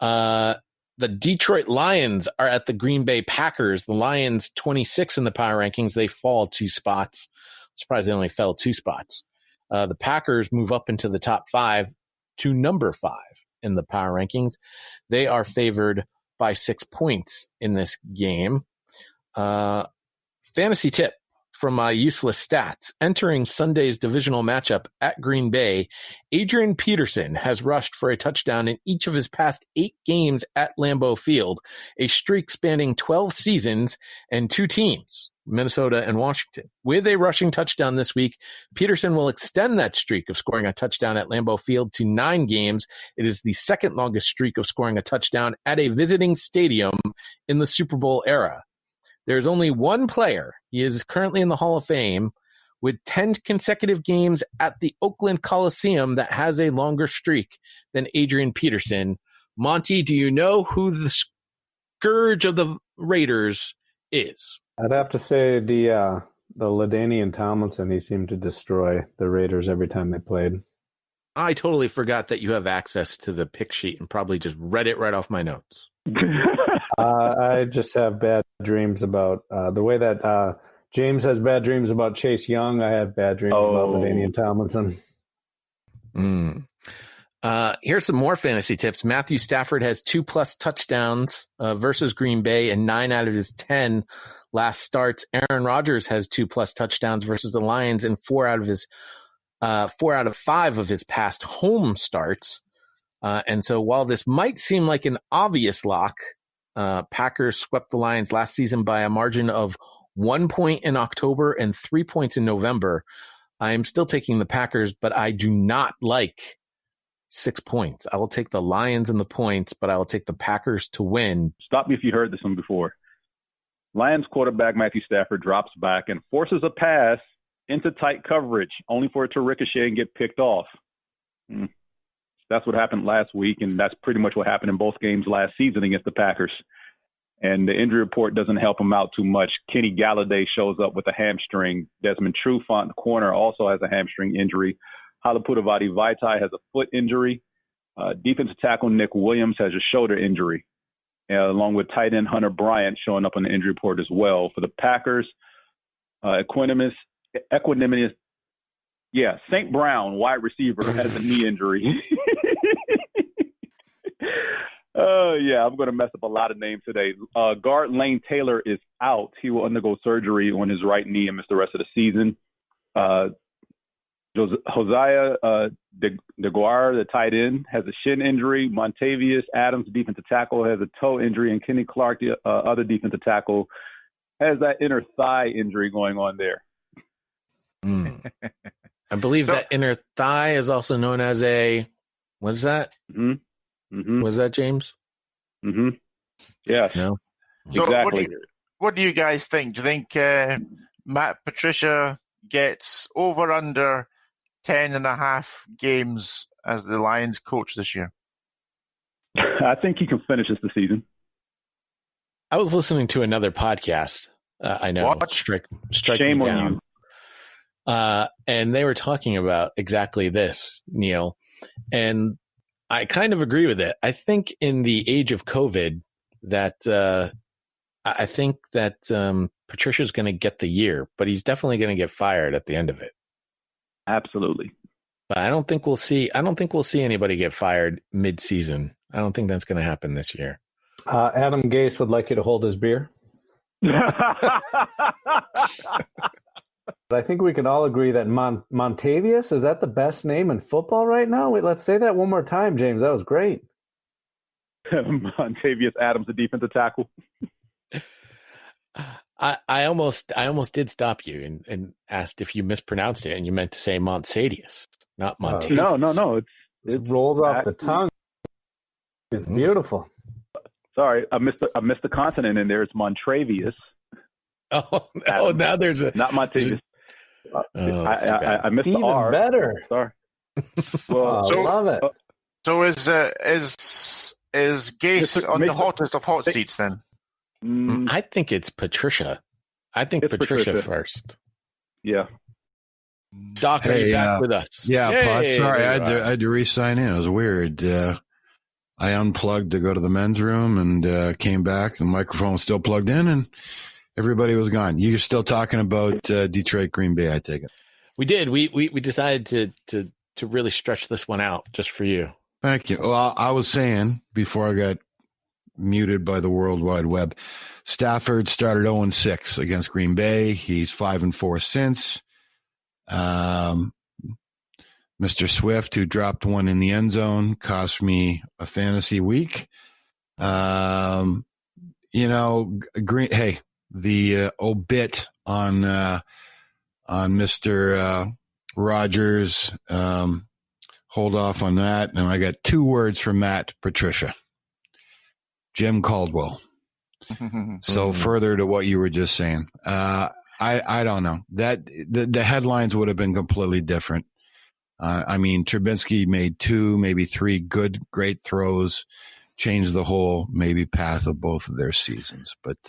The Detroit Lions are at the Green Bay Packers. The Lions 26 in the power rankings. They fall 2 spots. I'm surprised they only fell 2 spots. The Packers move up into the top 5 to number 5 in the power rankings. They are favored by 6 points in this game. Fantasy tip from my useless stats. Entering Sunday's divisional matchup at Green Bay, Adrian Peterson has rushed for a touchdown in each of his past 8 games at Lambeau Field, a streak spanning 12 seasons and 2 teams, Minnesota and Washington. With a rushing touchdown this week, Peterson will extend that streak of scoring a touchdown at Lambeau Field to 9 games. It is the second longest streak of scoring a touchdown at a visiting stadium in the Super Bowl era. There's only one player, he is currently in the Hall of Fame, with 10 consecutive games at the Oakland Coliseum that has a longer streak than Adrian Peterson. Monty, do you know who the scourge of the Raiders is? I'd have to say the LaDainian Tomlinson. He seemed to destroy the Raiders every time they played. I totally forgot that you have access to the pick sheet and probably just read it right off my notes. I just have bad dreams about the way that James has bad dreams about Chase Young. I have bad dreams about LaDainian Tomlinson. Here's some more fantasy tips. Matthew Stafford has 2+ touchdowns versus Green Bay in 9 out of his 10 last starts. Aaron Rodgers has 2+ touchdowns versus the Lions in 4 out of 5 of his past home starts. And so while this might seem like an obvious lock, Packers swept the Lions last season by a margin of 1 point in October and 3 points in November. I am still taking the Packers, but I do not like 6 points. I will take the Lions and the points, but I will take the Packers to win. Stop me if you heard this one before. Lions quarterback Matthew Stafford drops back and forces a pass into tight coverage, only for it to ricochet and get picked off. That's what happened last week, and that's pretty much what happened in both games last season against the Packers. And the injury report doesn't help him out too much. Kenny Galladay shows up with a hamstring. Desmond Trufant, the corner, also has a hamstring injury. Halapudavadi Vaitai has a foot injury. Defensive tackle Nick Williams has a shoulder injury. along with tight end Hunter Bryant showing up on the injury report as well. For the Packers, Equanimous, St. Brown, wide receiver, has a knee injury. I'm going to mess up a lot of names today. Guard Lane Taylor is out. He will undergo surgery on his right knee and miss the rest of the season. Hosea DeGuara, the tight end, has a shin injury. Montavious Adams, defensive tackle, has a toe injury. And Kenny Clark, the other defensive tackle, has that inner thigh injury going on there. I believe that inner thigh is also known as a, what is that? Was that, James? Yes. No. So exactly. What do you guys think? Do you think Matt Patricia gets over under 10.5 games as the Lions coach this year? I think he can finish this the season. I was listening to another podcast. I know. What? Strike Shame me on down. you. And they were talking about exactly this, Neil. And I kind of agree with it. I think in the age of COVID that I think that Patricia's going to get the year, but he's definitely going to get fired at the end of it. Absolutely. But I don't think we'll see anybody get fired mid-season. I don't think that's going to happen this year. Adam Gase would like you to hold his beer. But I think we can all agree that Montavious, is that the best name in football right now? Wait, let's say that one more time, James. That was great. Montavious Adams, the defensive tackle. I almost did stop you and asked if you mispronounced it and you meant to say Montsadius, not Montavious. No. It rolls off the tongue. It's beautiful. Sorry, I missed the consonant in there. It's Montravious. Oh, now there's a not Montavious. I missed Even the R. better. Sorry. Well, I love it. So is Gase on the hottest of hot seats then? I think it's Patricia. I think it's Patricia first. Yeah. Doc, are you back with us? Yeah, Pod, Hey, sorry, I there had to re-sign in. It was weird. I unplugged to go to the men's room and came back. The microphone was still plugged in, and everybody was gone. You're still talking about Detroit, Green Bay, I take it. We did. We decided to really stretch this one out just for you. Thank you. Well, I was saying before I got muted by the World Wide Web, Stafford started 0-6 against Green Bay. He's 5-4 since. Mr. Swift, who dropped one in the end zone, cost me a fantasy week. The obit on Mr. Rogers, hold off on that. And I got 2 words from Matt Patricia. Jim Caldwell. So further to what you were just saying, I don't know that the headlines would have been completely different. Trubinsky made 2, maybe 3 great throws, changed the whole maybe path of both of their seasons. But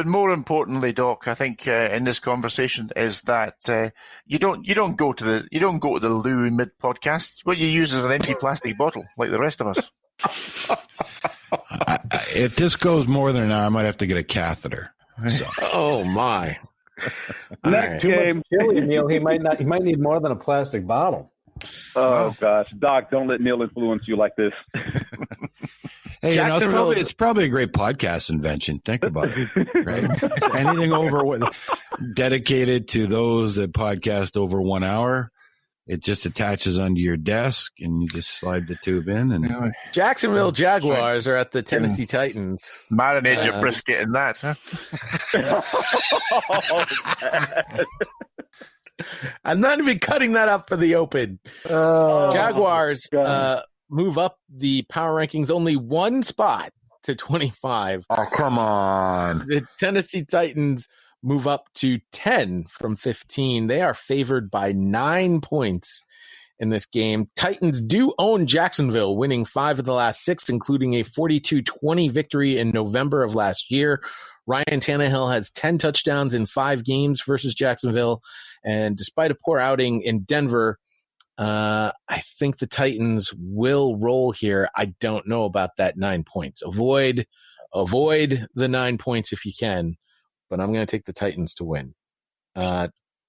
more importantly, Doc, I think in this conversation is that you don't go to the loo mid podcast. What you use is an empty plastic bottle, like the rest of us. If this goes more than an hour, I might have to get a catheter. So. Oh my! Next game, chili, Neil. He might need more than a plastic bottle. Oh gosh, Doc, don't let Neil influence you like this. Hey, it's probably a great podcast invention. Think about it, right? Anything dedicated to those that podcast over 1 hour, it just attaches under your desk and you just slide the tube in. And Jacksonville Jaguars are at the Tennessee Titans. Marinate your brisket in that, huh? I'm not even cutting that up for the open. Jaguars move up the power rankings only 1 spot to 25. Oh, come on. The Tennessee Titans move up to 10 from 15. They are favored by 9 points in this game. Titans do own Jacksonville, winning 5 of the last 6, including a 42-20 victory in November of last year. Ryan Tannehill has 10 touchdowns in 5 games versus Jacksonville. And despite a poor outing in Denver, I think the Titans will roll here. I don't know about that 9 points. Avoid the 9 points if you can, but I'm going to take the Titans to win.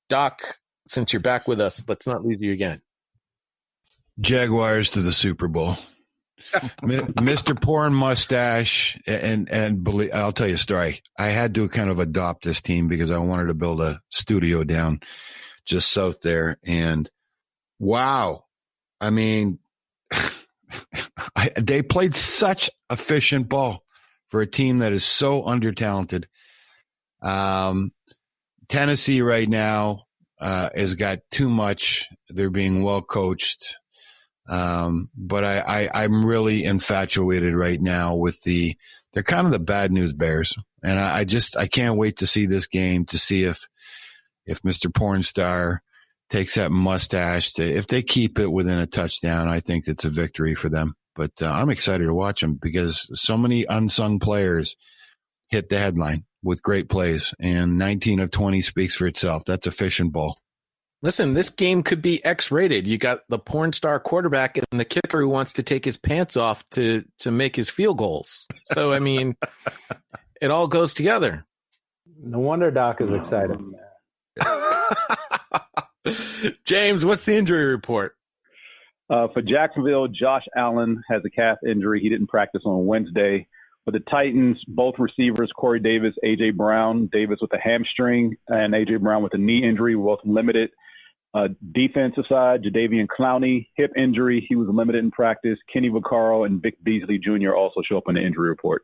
Doc, since you're back with us, let's not lose you again. Jaguars to the Super Bowl. Mr. Porn Mustache, and believe, I'll tell you a story. I had to kind of adopt this team because I wanted to build a studio down just south there. And wow, I mean, they played such efficient ball for a team that is so under-talented. Tennessee right now has got too much. They're being well coached. But I'm really infatuated right now with they're kind of the bad news bears. And I can't wait to see this game to see if Mr. Pornstar takes that mustache if they keep it within a touchdown, I think it's a victory for them. But I'm excited to watch them because so many unsung players hit the headline with great plays, and 19 of 20 speaks for itself. That's efficient ball. Listen, this game could be X-rated. You got the porn star quarterback and the kicker who wants to take his pants off to make his field goals. So, I mean, it all goes together. No wonder Doc is excited. James, what's the injury report? For Jacksonville, Josh Allen has a calf injury. He didn't practice on Wednesday. For the Titans, both receivers, Corey Davis, A.J. Brown, Davis with a hamstring, and A.J. Brown with a knee injury, both limited. Defensive side, Jadeveon Clowney, hip injury. He was limited in practice. Kenny Vaccaro and Vic Beasley Jr. also show up in the injury report.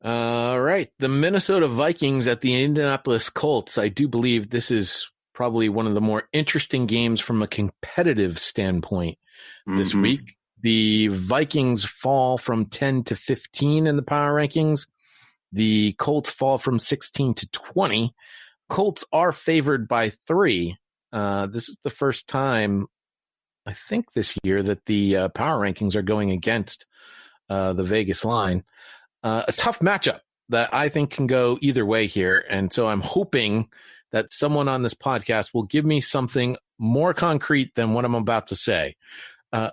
All right. The Minnesota Vikings at the Indianapolis Colts. I do believe this is probably one of the more interesting games from a competitive standpoint this week. The Vikings fall from 10 to 15 in the power rankings. The Colts fall from 16 to 20. Colts are favored by 3. This is the first time, I think, this year that the power rankings are going against the Vegas line. A tough matchup that I think can go either way here. And so I'm hoping that someone on this podcast will give me something more concrete than what I'm about to say.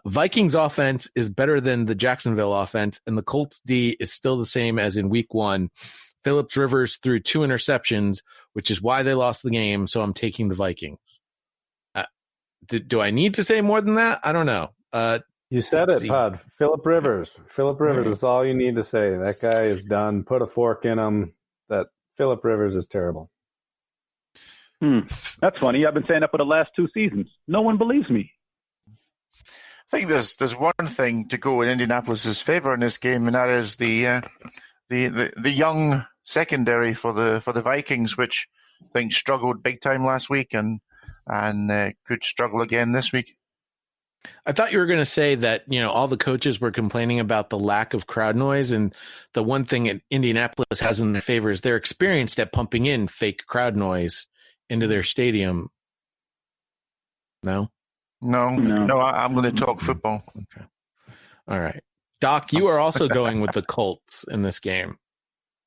Vikings offense is better than the Jacksonville offense, and the Colts D is still the same as in week 1. Phillips Rivers threw 2 interceptions, which is why they lost the game. So I'm taking the Vikings. Do I need to say more than that? I don't know. You said it, Pod. Phillip Rivers. Phillip Rivers is all you need to say. That guy is done. Put a fork in him. That Phillip Rivers is terrible. That's funny. I've been saying that for the last 2 seasons. No one believes me. I think there's one thing to go in Indianapolis's favor in this game, and that is the young secondary for the Vikings, which I think struggled big time last week and could struggle again this week. I thought you were going to say that, all the coaches were complaining about the lack of crowd noise, and the one thing Indianapolis has in their favor is they're experienced at pumping in fake crowd noise into their stadium. No, I'm going to talk football. Okay. All right. Doc, you are also going with the Colts in this game.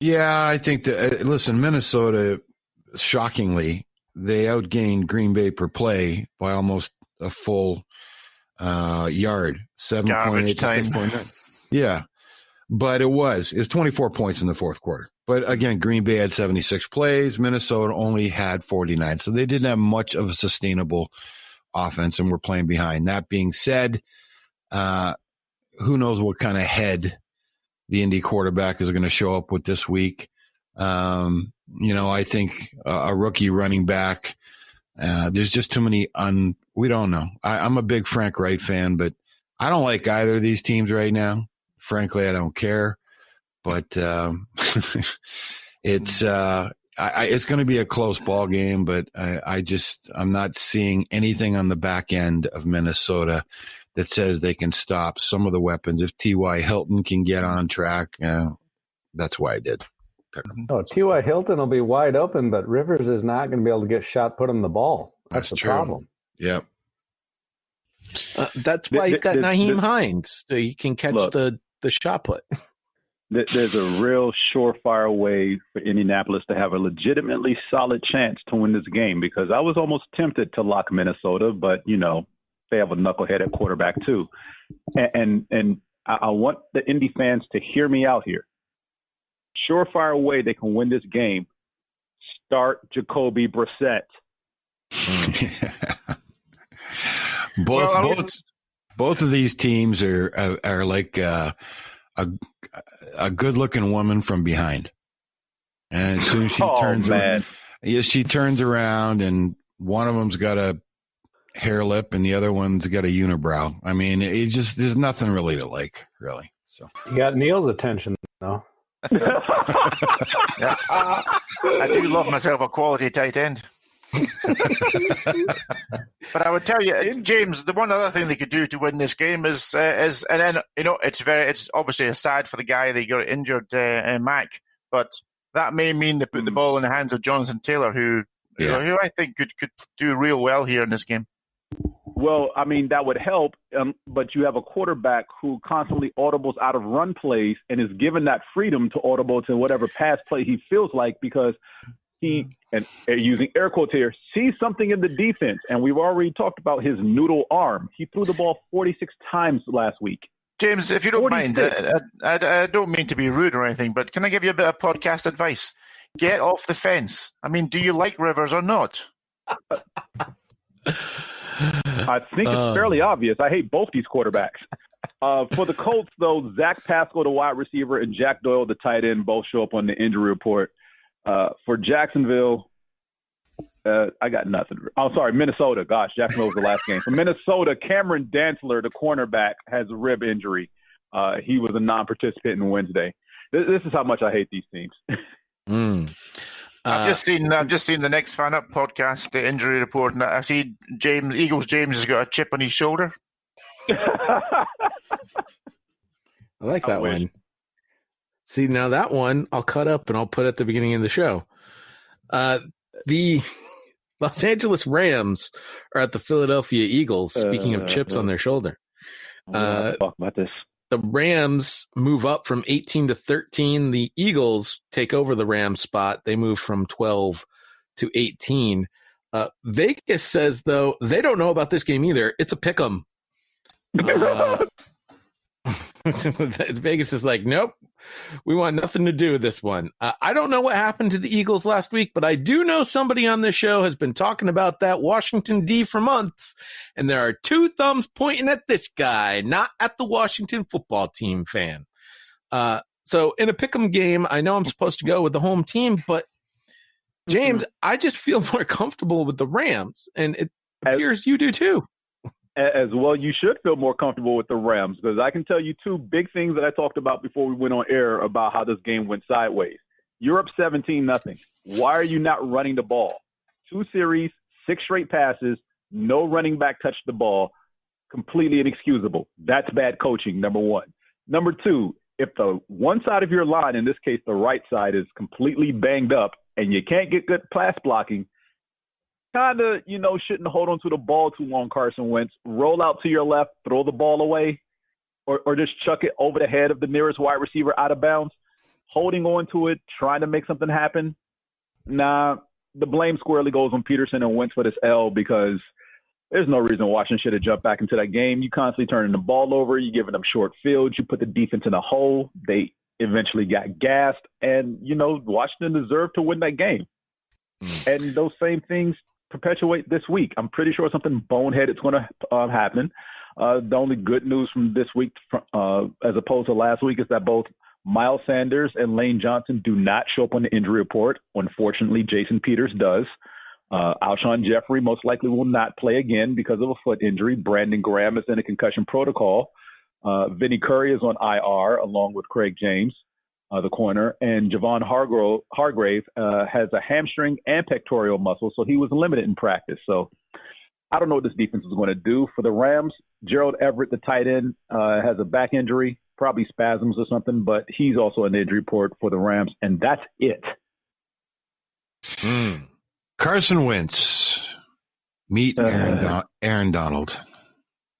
Yeah, I think that, listen, Minnesota, shockingly, they outgained Green Bay per play by almost a full yard, 7.8 to 6.9. Yeah, but it's 24 points in the fourth quarter. But again, Green Bay had 76 plays. Minnesota only had 49. So they didn't have much of a sustainable offense and were playing behind. That being said, who knows what kind of head the Indy quarterback is going to show up with this week. I think a rookie running back, there's just too many we don't know. I'm a big Frank Wright fan, but I don't like either of these teams right now. Frankly, I don't care. But it's going to be a close ball game, but I'm not seeing anything on the back end of Minnesota that says they can stop some of the weapons. If T.Y. Hilton can get on track, that's why I did. T.Y. Hilton will be wide open, but Rivers is not going to be able to get shot, put him the ball. That's the problem. Yep. That's why he's got Nyheim Hines, so he can catch the shot put. there's a real surefire way for Indianapolis to have a legitimately solid chance to win this game, because I was almost tempted to lock Minnesota, but, they have a knucklehead at quarterback too. And I want the Indy fans to hear me out here. Surefire way they can win this game: start Jacoby Brissett. Both of these teams are like a good-looking woman from behind, and as soon as she turns around, and one of them's got a hair lip, and the other one's got a unibrow. I mean, there's nothing really to like, really. So you got Neil's attention, though. Yeah. I do love myself a quality tight end. But I would tell you, James, the one other thing they could do to win this game is and then it's obviously sad for the guy that got injured, Mac, but that may mean they put the ball in the hands of Jonathan Taylor, who I think could do real well here in this game. Well, I mean, that would help, but you have a quarterback who constantly audibles out of run plays and is given that freedom to audible to whatever pass play he feels like, because he, and using air quotes here, sees something in the defense. And we've already talked about his noodle arm. He threw the ball 46 times last week. James, if you don't mind, I don't mean to be rude or anything, but can I give you a bit of podcast advice? Get off the fence. I mean, do you like Rivers or not? I think it's fairly obvious. I hate both these quarterbacks. For the Colts, though, Zach Pascal, the wide receiver, and Jack Doyle, the tight end, both show up on the injury report. For Jacksonville, I got nothing. Oh, sorry, Minnesota. Gosh, Jacksonville was the last game. For Minnesota, Cameron Dantzler, the cornerback, has a rib injury. He was a non-participant in Wednesday. This is how much I hate these teams. I've just seen the Next Fan Up podcast, the injury report, and I see Eagles James has got a chip on his shoulder. I like that one. See, now that one I'll cut up and I'll put at the beginning of the show. The Los Angeles Rams are at the Philadelphia Eagles. Speaking of chips on their shoulder, talk about this. The Rams move up from 18 to 13. The Eagles take over the Rams spot. They move from 12 to 18. Vegas says, though, they don't know about this game either. It's a pick 'em. Vegas is like, nope, we want nothing to do with this one. I don't know what happened to the Eagles last week, but I do know somebody on this show has been talking about that Washington D for months, and there are two thumbs pointing at this guy, not at the Washington football team fan. So in a pick'em game, I know I'm supposed to go with the home team, but James, I just feel more comfortable with the Rams, and it appears you do too. As well, you should feel more comfortable with the Rams, because I can tell you two big things that I talked about before we went on air about how this game went sideways. You're up 17-0. Why are you not running the ball? 2 series, 6 straight passes, no running back touched the ball. Completely inexcusable. That's bad coaching, number one. Number two, if the one side of your line, in this case the right side, is completely banged up and you can't get good pass blocking, kind of, shouldn't hold on to the ball too long, Carson Wentz. Roll out to your left, throw the ball away, or just chuck it over the head of the nearest wide receiver out of bounds. Holding on to it, trying to make something happen. Nah, the blame squarely goes on Peterson and Wentz for this L, because there's no reason Washington should have jumped back into that game. You constantly turning the ball over. You're giving them short fields. You put the defense in a hole. They eventually got gassed. And, Washington deserved to win that game. And those same things perpetuate this week. I'm pretty sure something boneheaded is going to happen. The only good news from this week, as opposed to last week, is that both Miles Sanders and Lane Johnson do not show up on the injury report. Unfortunately, Jason Peters does. Alshon Jeffrey most likely will not play again because of a foot injury. Brandon Graham is in a concussion protocol. Vinny Curry is on IR along with Craig James, the corner, and Javon Hargrave has a hamstring and pectoral muscle, so he was limited in practice. So I don't know what this defense is going to do. For the Rams, Gerald Everett, the tight end, has a back injury, probably spasms or something, but he's also in the injury report for the Rams, and that's it. Carson Wentz, meet Aaron Donald.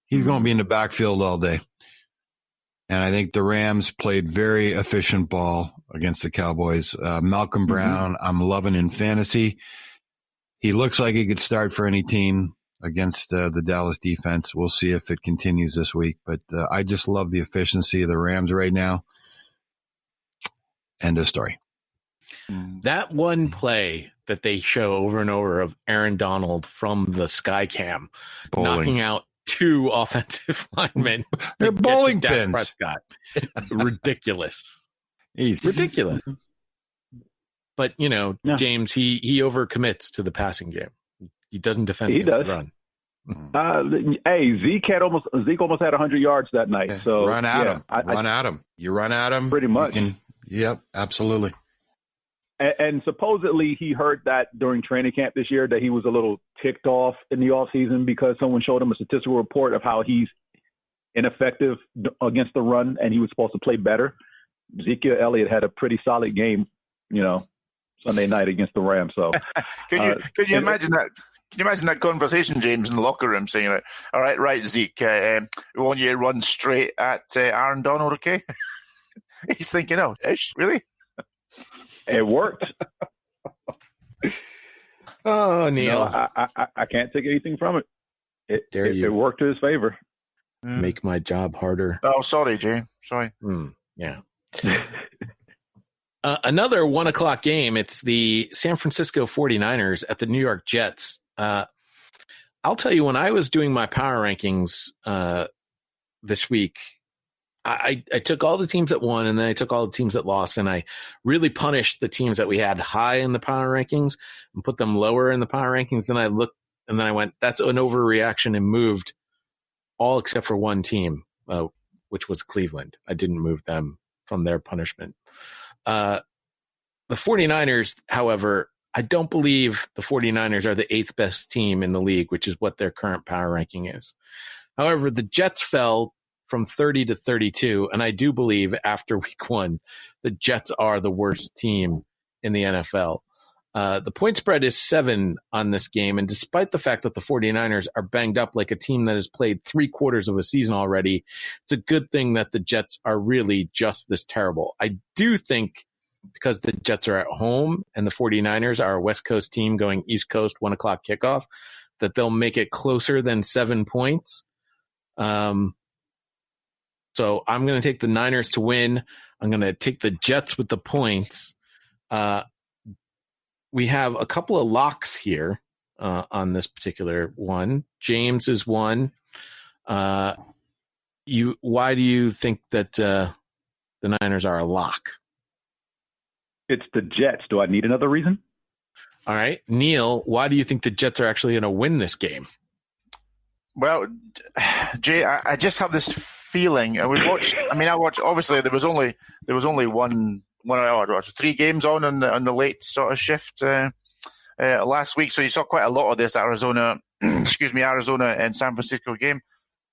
He's going to be in the backfield all day. And I think the Rams played very efficient ball against the Cowboys. Malcolm Brown, I'm loving in fantasy. He looks like he could start for any team against the Dallas defense. We'll see if it continues this week. But I just love the efficiency of the Rams right now. End of story. That one play that they show over and over of Aaron Donald from the sky cam knocking out 2 offensive linemen. They're bowling Dak pins. Prescott. Ridiculous. He's Ridiculous. But, James, he overcommits to the passing game. He doesn't defend against the run. Hey, Zeke almost had 100 yards that night. So run at him. Run at him. You run at him. Pretty much. Yep, absolutely. And supposedly he heard that during training camp this year that he was a little ticked off in the offseason because someone showed him a statistical report of how he's ineffective against the run and he was supposed to play better. Ezekiel Elliott had a pretty solid game, Sunday night against the Rams. So can you imagine that? Can you imagine that conversation, James, in the locker room saying, all right, Zeke, we want you to run straight at Aaron Donald, okay? He's thinking, oh, ish, really? It worked. Oh, Neil. I can't take anything from it. It worked to his favor. Make my job harder. Oh, sorry, Jay. Sorry. Yeah. Another 1:00 game. It's the San Francisco 49ers at the New York Jets. I'll tell you, when I was doing my power rankings this week, I took all the teams that won and then I took all the teams that lost, and I really punished the teams that we had high in the power rankings and put them lower in the power rankings. Then I looked and then I went, that's an overreaction, and moved all except for one team, which was Cleveland. I didn't move them from their punishment. The 49ers, however, I don't believe the 49ers are the 8th best team in the league, which is what their current power ranking is. However, the Jets fell from 30 to 32, and I do believe after week 1, the Jets are the worst team in the NFL. The point spread is 7 on this game, and despite the fact that the 49ers are banged up like a team that has played 3/4 of a season already, it's a good thing that the Jets are really just this terrible. I do think because the Jets are at home and the 49ers are a West Coast team going East Coast 1:00 kickoff, that they'll make it closer than 7 points. So I'm going to take the Niners to win. I'm going to take the Jets with the points. We have a couple of locks here on this particular one. James is one. Why do you think that the Niners are a lock? It's the Jets. Do I need another reason? All right. Neil, why do you think the Jets are actually going to win this game? Well, Jay, I just have this feeling, and I watched. Obviously, there was only one hour, 3 games on the late sort of shift last week, so you saw quite a lot of this Arizona and San Francisco game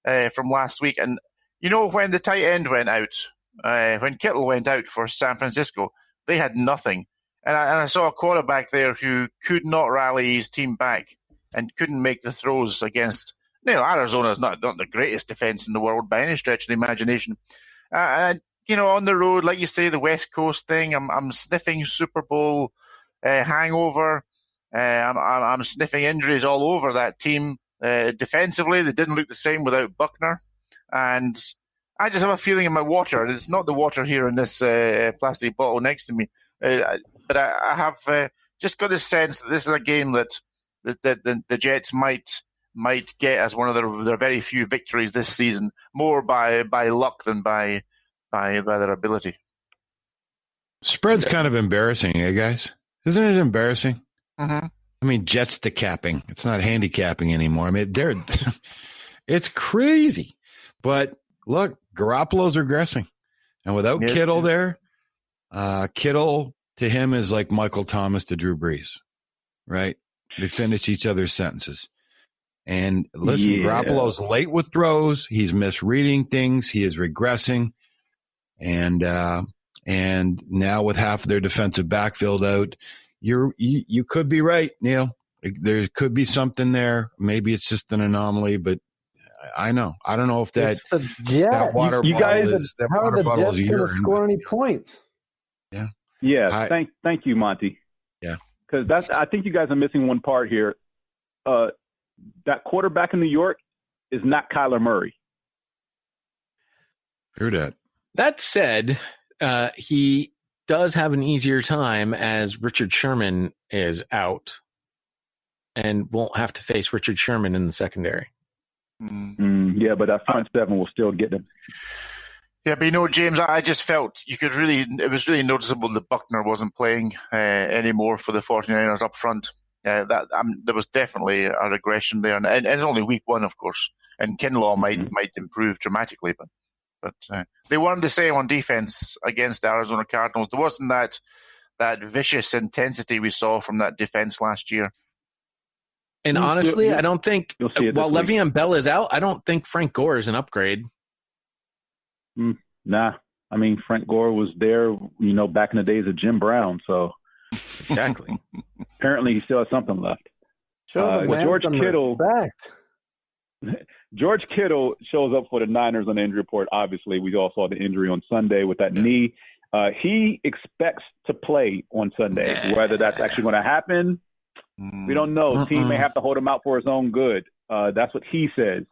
from last week. And when the tight end went out, when Kittle went out for San Francisco, they had nothing, and I saw a quarterback there who could not rally his team back and couldn't make the throws against. Arizona is not the greatest defense in the world by any stretch of the imagination. On the road, like you say, the West Coast thing, I'm sniffing Super Bowl hangover. I'm sniffing injuries all over that team. Defensively, they didn't look the same without Buckner. And I just have a feeling in my water, and it's not the water here in this plastic bottle next to me, but I have just got this sense that this is a game that the Jets might get as one of their very few victories this season, more by luck than by their ability. Spread's kind of embarrassing, guys? Isn't it embarrassing? Mm-hmm. I mean, Jets decapping. It's not handicapping anymore. I mean, it's crazy. But look, Garoppolo's regressing. And without Kittle there, Kittle to him is like Michael Thomas to Drew Brees, right? They finish each other's sentences. And listen, Garoppolo's late with throws. He's misreading things. He is regressing. And now with half of their defensive backfield out, you could be right, Neil. There could be something there. Maybe it's just an anomaly, but I know. I don't know if that It's the Jets. that water You bottle guys- is that How are water the bottle Jets is going to urine. score any points? Yeah, thank you, Monty. Yeah. Because I think you guys are missing one part here. That quarterback in New York is not Kyler Murray. Heard that. That said, he does have an easier time as Richard Sherman is out and won't have to face Richard Sherman in the secondary. Yeah, but that front seven will still get them. Yeah, but James, I just felt it was really noticeable that Buckner wasn't playing anymore for the 49ers up front. There was definitely a regression there, and it's only week one, of course. And Kinlaw might improve dramatically, but they weren't the same on defense against the Arizona Cardinals. There wasn't that vicious intensity we saw from that defense last year. And honestly, I don't think while Le'Veon Bell is out, I don't think Frank Gore is an upgrade. Nah, I mean Frank Gore was there, back in the days of Jim Brown. So exactly. Apparently, he still has something left. George Kittle shows up for the Niners on the injury report. Obviously, we all saw the injury on Sunday with that knee. He expects to play on Sunday. Whether that's actually going to happen, we don't know. Team may have to hold him out for his own good. That's what he says.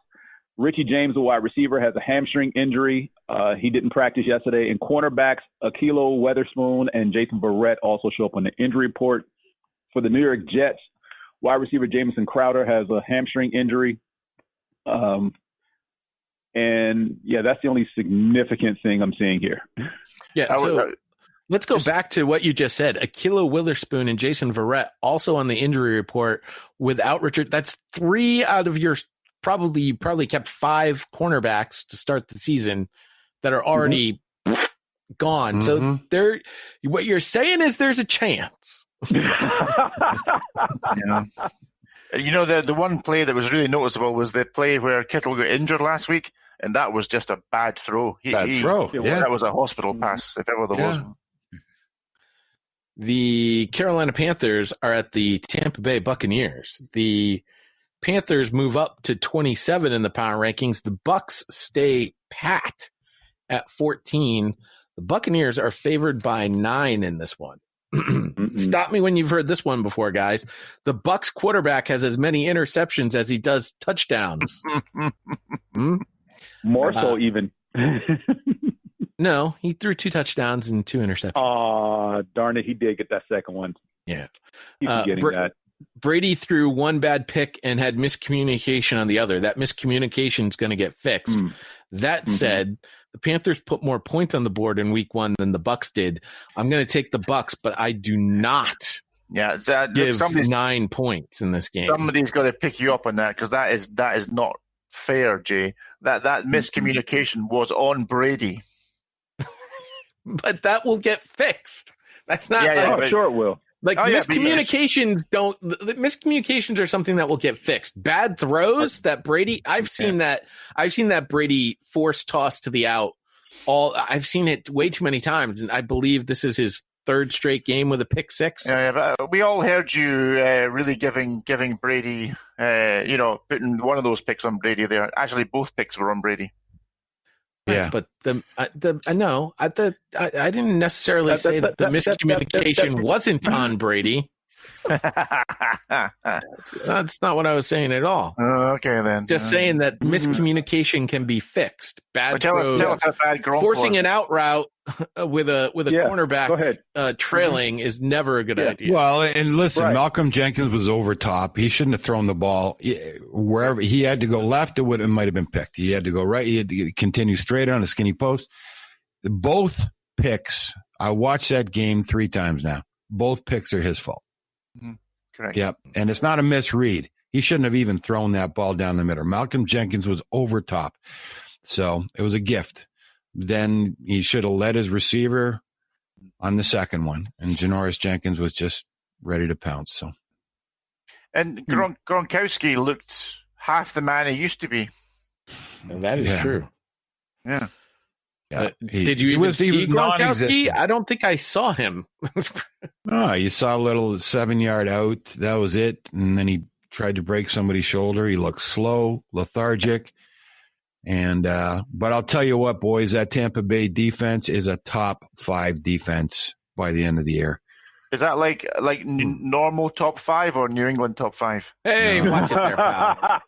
Richie James, the wide receiver, has a hamstring injury. He didn't practice yesterday. And cornerbacks Akilo Weatherspoon and Jason Verrett also show up on the injury report. For the New York Jets, wide receiver Jamison Crowder has a hamstring injury. And, that's the only significant thing I'm seeing here. Yeah, so let's go back to what you just said. Akilo Witherspoon and Jason Verrett also on the injury report without Richard. That's 3 out of your you probably kept 5 cornerbacks to start the season that are already gone. So what you're saying is there's a chance. Yeah. The one play that was really noticeable was the play where Kittle got injured last week, and that was just a bad throw. That was a hospital pass, if ever there was. The Carolina Panthers are at the Tampa Bay Buccaneers. The Panthers move up to 27 in the power rankings. The Bucs stay pat at 14. The Buccaneers are favored by 9 in this one. Stop me when you've heard this one before, guys. The Bucs quarterback has as many interceptions as he does touchdowns. More so, even. No, he threw 2 touchdowns and 2 interceptions. Oh, darn it. He did get that second one. Yeah. He's getting that. Brady threw 1 bad pick and had miscommunication on the other. That miscommunication is going to get fixed. That said, the Panthers put more points on the board in week 1 than the Bucs did. I'm going to take the Bucs, but I do not give 9 points in this game. Somebody's got to pick you up on that, because that is not fair, Jay. That miscommunication was on Brady. But that will get fixed. That's not sure it will. Miscommunications miscommunications are something that will get fixed. Bad throws that Brady, I've seen that Brady force toss to the out. I've seen it way too many times, and I believe this is his 3rd straight game with a pick 6. Yeah, but we all heard you really giving Brady, putting one of those picks on Brady there. Actually, both picks were on Brady. Yeah, but I didn't necessarily say that the miscommunication wasn't on Brady. That's not what I was saying at all. Okay, then. Just saying that miscommunication can be fixed. Bad throws, forcing an out route with a cornerback trailing is never a good idea. Well, and listen, Malcolm Jenkins was over top. He shouldn't have thrown the ball wherever. He had to go left. It might have been picked. He had to go right. He had to continue straight on a skinny post. Both picks. I watched that game 3 times now. Both picks are his fault. Correct. Yep. And it's not a misread. He shouldn't have even thrown that ball down the middle. Malcolm Jenkins was over top. So it was a gift. Then he should have led his receiver on the second one. And Janoris Jenkins was just ready to pounce. So, and Gronkowski looked half the man he used to be. And that is true. Yeah. Yeah, did you even see Gronkowski? I don't think I saw him. You saw a little 7-yard out. That was it. And then he tried to break somebody's shoulder. He looked slow, lethargic. And but I'll tell you what, boys, that Tampa Bay defense is a top 5 defense by the end of the year. Is that like normal top 5 or New England top 5? Hey, No. watch it there, pal.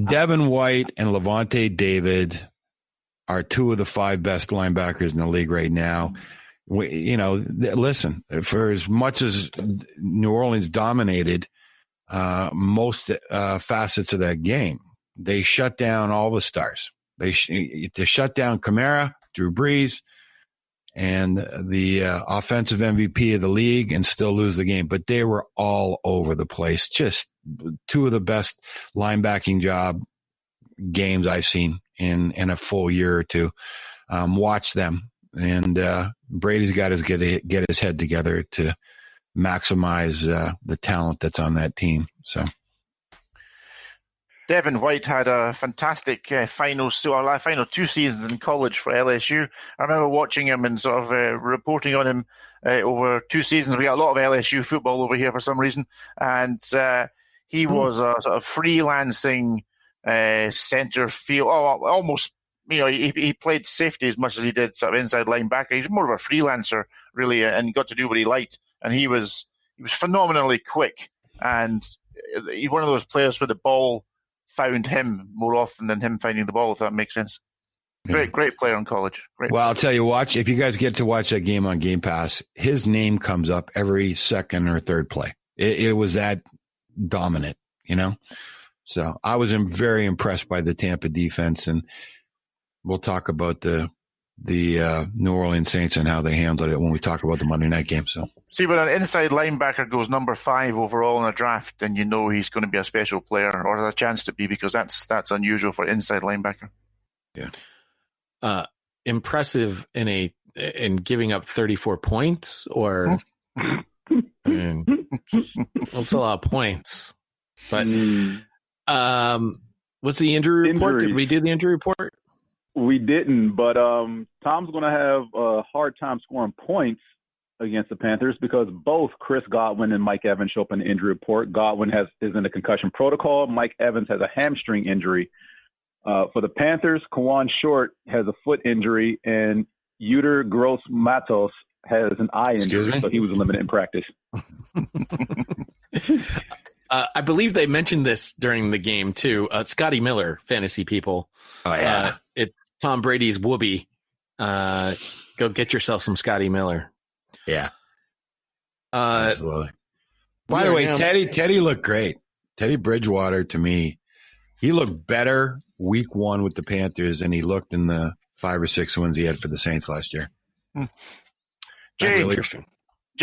Devin White and Levante David are 2 of the 5 best linebackers in the league right now. Listen, for as much as New Orleans dominated most facets of that game, they shut down all the stars. They shut down Kamara, Drew Brees, and the offensive MVP of the league and still lose the game. But they were all over the place. Just 2 of the best linebacking job games I've seen in a full year or two. Watch them. And Brady's got to get his head together to maximize the talent that's on that team. So Devin White had a fantastic final 2 seasons in college for LSU. I remember watching him and sort of reporting on him over 2 seasons. We got a lot of LSU football over here for some reason. And he was a sort of freelancing center field, almost, he played safety as much as he did sort of inside linebacker. He's more of a freelancer, really, and got to do what he liked. And he was phenomenally quick. And he's one of those players where the ball found him more often than him finding the ball, if that makes sense. Great player in college. Well, I'll tell you, if you guys get to watch that game on Game Pass, his name comes up every second or third play. It was that dominant, So I was very impressed by the Tampa defense, and we'll talk about the New Orleans Saints and how they handled it when we talk about the Monday night game. So, see, when an inside linebacker goes number 5 overall in a draft, then you know he's going to be a special player, or has a chance to be, because that's unusual for inside linebacker. Yeah. Impressive in giving up 34 points, or that's a lot of points. But what's the injury report? Did we do the injury report? We didn't, but Tom's going to have a hard time scoring points against the Panthers because both Chris Godwin and Mike Evans show up in the injury report. Godwin is in the concussion protocol. Mike Evans has a hamstring injury. For the Panthers, Kawan Short has a foot injury, and Yuter Gross-Matos has an eye injury, so he was limited in practice. I believe they mentioned this during the game, too. Scotty Miller, fantasy people. Oh, yeah. It's Tom Brady's whoopee. Go get yourself some Scotty Miller. Yeah. Absolutely. By the way, Teddy looked great. Teddy Bridgewater, to me, he looked better week 1 with the Panthers than he looked in the 5 or 6 wins he had for the Saints last year. Jay,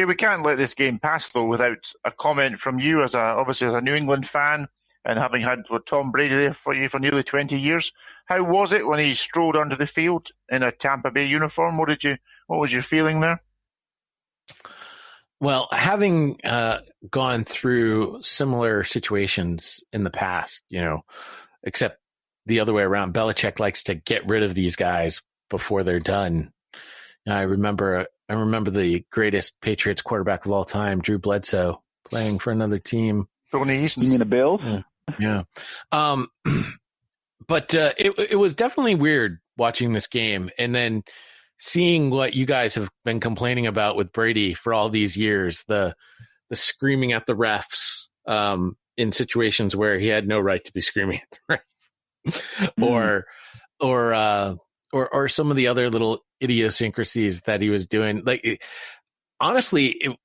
we can't let this game pass, though, without a comment from you obviously as a New England fan and having had Tom Brady there for you for nearly 20 years. How was it when he strode onto the field in a Tampa Bay uniform? What was your feeling there? Well, having gone through similar situations in the past, except the other way around, Belichick likes to get rid of these guys before they're done. I remember the greatest Patriots quarterback of all time, Drew Bledsoe, playing for another team. You mean the Bills? Yeah. But it was definitely weird watching this game, and then seeing what you guys have been complaining about with Brady for all these years, the screaming at the refs in situations where he had no right to be screaming at the ref, or some of the other little idiosyncrasies that he was doing. Like, honestly,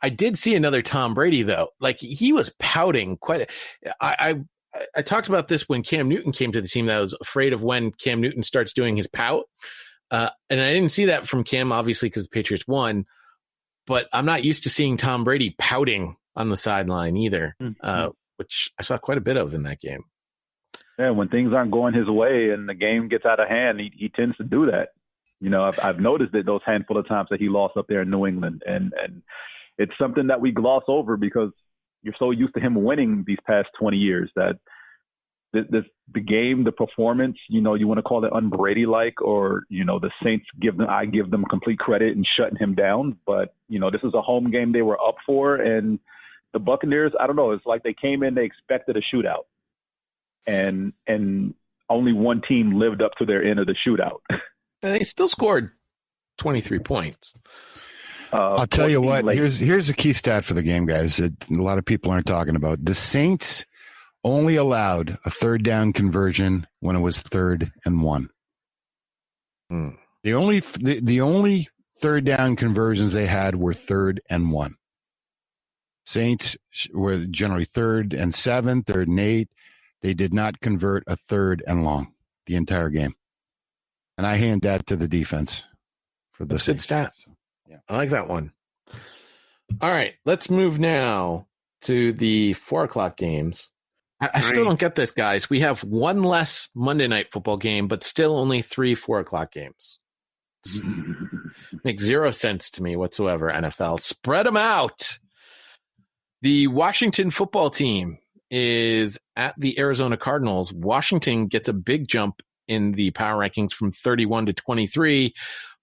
I did see another Tom Brady, though. Like, he was pouting quite. I talked about this when Cam Newton came to the team, that I was afraid of when Cam Newton starts doing his pout. And I didn't see that from Cam, obviously, because the Patriots won. But I'm not used to seeing Tom Brady pouting on the sideline either, which I saw quite a bit of in that game. Yeah, when things aren't going his way and the game gets out of hand, he tends to do that. I've noticed it those handful of times that he lost up there in New England. And it's something that we gloss over because you're so used to him winning these past 20 years that the game, the performance, you want to call it un-Brady-like, or, the Saints I give them complete credit in shutting him down. But, this is a home game they were up for. And the Buccaneers, I don't know, it's like they came in, they expected a shootout. And only one team lived up to their end of the shootout. They still scored 23 points. I'll tell you what. late. Here's a key stat for the game, guys, that a lot of people aren't talking about. The Saints only allowed a third down conversion when it was 3rd and 1. The only third down conversions they had were 3rd and 1. Saints were generally 3rd and 7, 3rd and 8. They did not convert a 3rd and long the entire game. And I hand that to the defense for the That's a good Saints. stat. So, yeah. I like that one. All right, let's move now to the 4 o'clock games. I still don't get this, guys. We have one less Monday Night Football game, but still only 3 4 o'clock games. Makes zero sense to me whatsoever, NFL. Spread them out. The Washington football team is at the Arizona Cardinals. Washington gets a big jump in the power rankings from 31 to 23,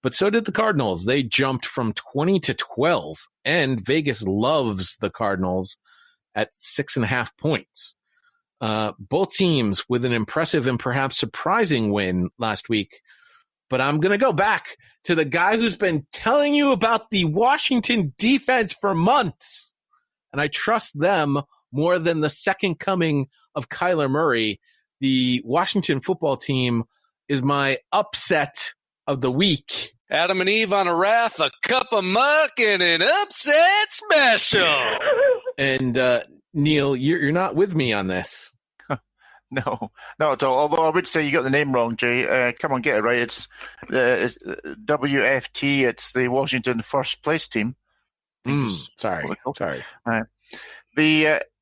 but so did the Cardinals. They jumped from 20 to 12, and Vegas loves the Cardinals at 6.5 points. Both teams with an impressive and perhaps surprising win last week. But I'm going to go back to the guy who's been telling you about the Washington defense for months. And I trust them more than the second coming of Kyler Murray. The Washington football team is my upset of the week. Adam and Eve on a raft, a cup of muck, and an upset special. And Neil, you're not with me on this. No, not at all. Although I would say you got the name wrong, Jay. Come on, get it right. It's WFT. It's the Washington first place team. Sorry.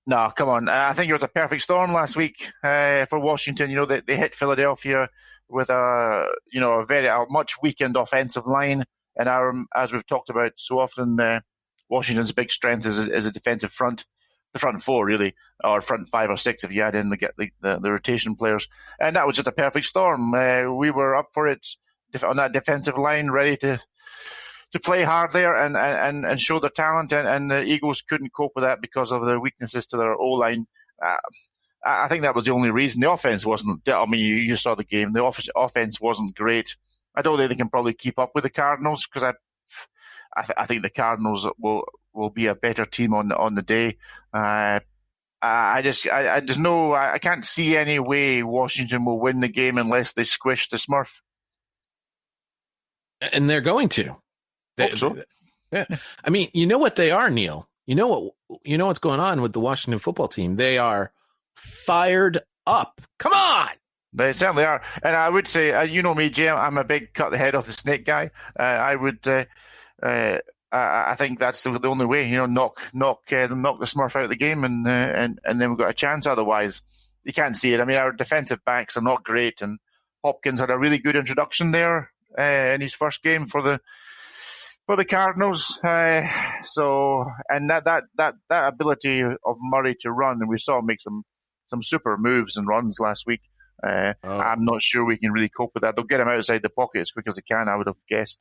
No, come on. I think it was a perfect storm last week for Washington. You know, they hit Philadelphia with a much weakened offensive line, and as we've talked about so often, Washington's big strength is a defensive front. The front four, really, or front 5 or 6 if you add in the rotation players. And that was just a perfect storm. We were up for it on that defensive line, ready to play hard there and show their talent. And the Eagles couldn't cope with that because of their weaknesses to their O-line. I think that was the only reason. The offense wasn't. I mean, you saw the game. The offense wasn't great. I don't think they can probably keep up with the Cardinals because I think the Cardinals will be a better team on the day. I can't see any way Washington will win the game unless they squish the Smurf. And they're going to. Hope so. Yeah. I mean, you know what they are, Neil. You know what's going on with the Washington football team. They are fired up. Come on. They certainly are. And I would say, you know me, Jim, I'm a big cut the head off the snake guy. I think that's the only way, knock the Smurf out of the game, and then we've got a chance. Otherwise, you can't see it. I mean, our defensive backs are not great, and Hopkins had a really good introduction there in his first game for the Cardinals. And that ability of Murray to run, and we saw him make some super moves and runs last week. I'm not sure we can really cope with that. They'll get him outside the pocket as quick as they can, I would have guessed,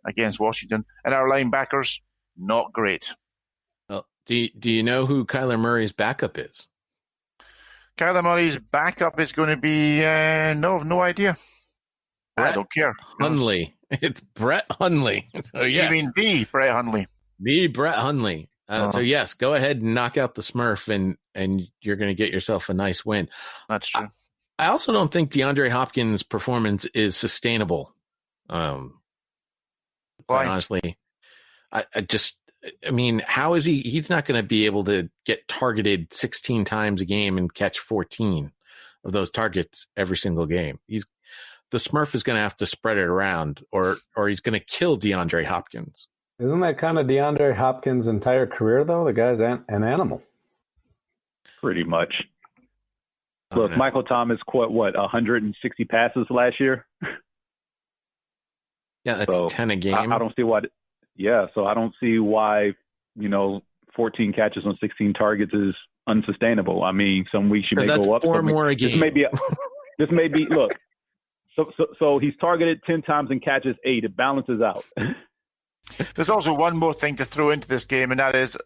against Washington. And our linebackers, not great. Well, do you know who Kyler Murray's backup is? Kyler Murray's backup is going to be no idea. I don't care. Hundley. It's Brett Hundley. So, yes. You mean the Brett Hundley? The Brett Hundley. So yes, go ahead and knock out the Smurf, and you're going to get yourself a nice win. That's true. I also don't think DeAndre Hopkins' performance is sustainable. Quite honestly, I mean, how is he? He's not going to be able to get targeted 16 times a game and catch 14 of those targets every single game. The Smurf is going to have to spread it around, or he's going to kill DeAndre Hopkins. Isn't that kind of DeAndre Hopkins' entire career, though? The guy's an animal. Pretty much. Look, Michael Thomas caught, 160 passes last year? Yeah, that's 10 a game. I don't see why. So I don't see why, 14 catches on 16 targets is unsustainable. I mean, some weeks you may go up. 4 more a game. This may be, look. So he's targeted 10 times and catches 8. It balances out. There's also one more thing to throw into this game, and that is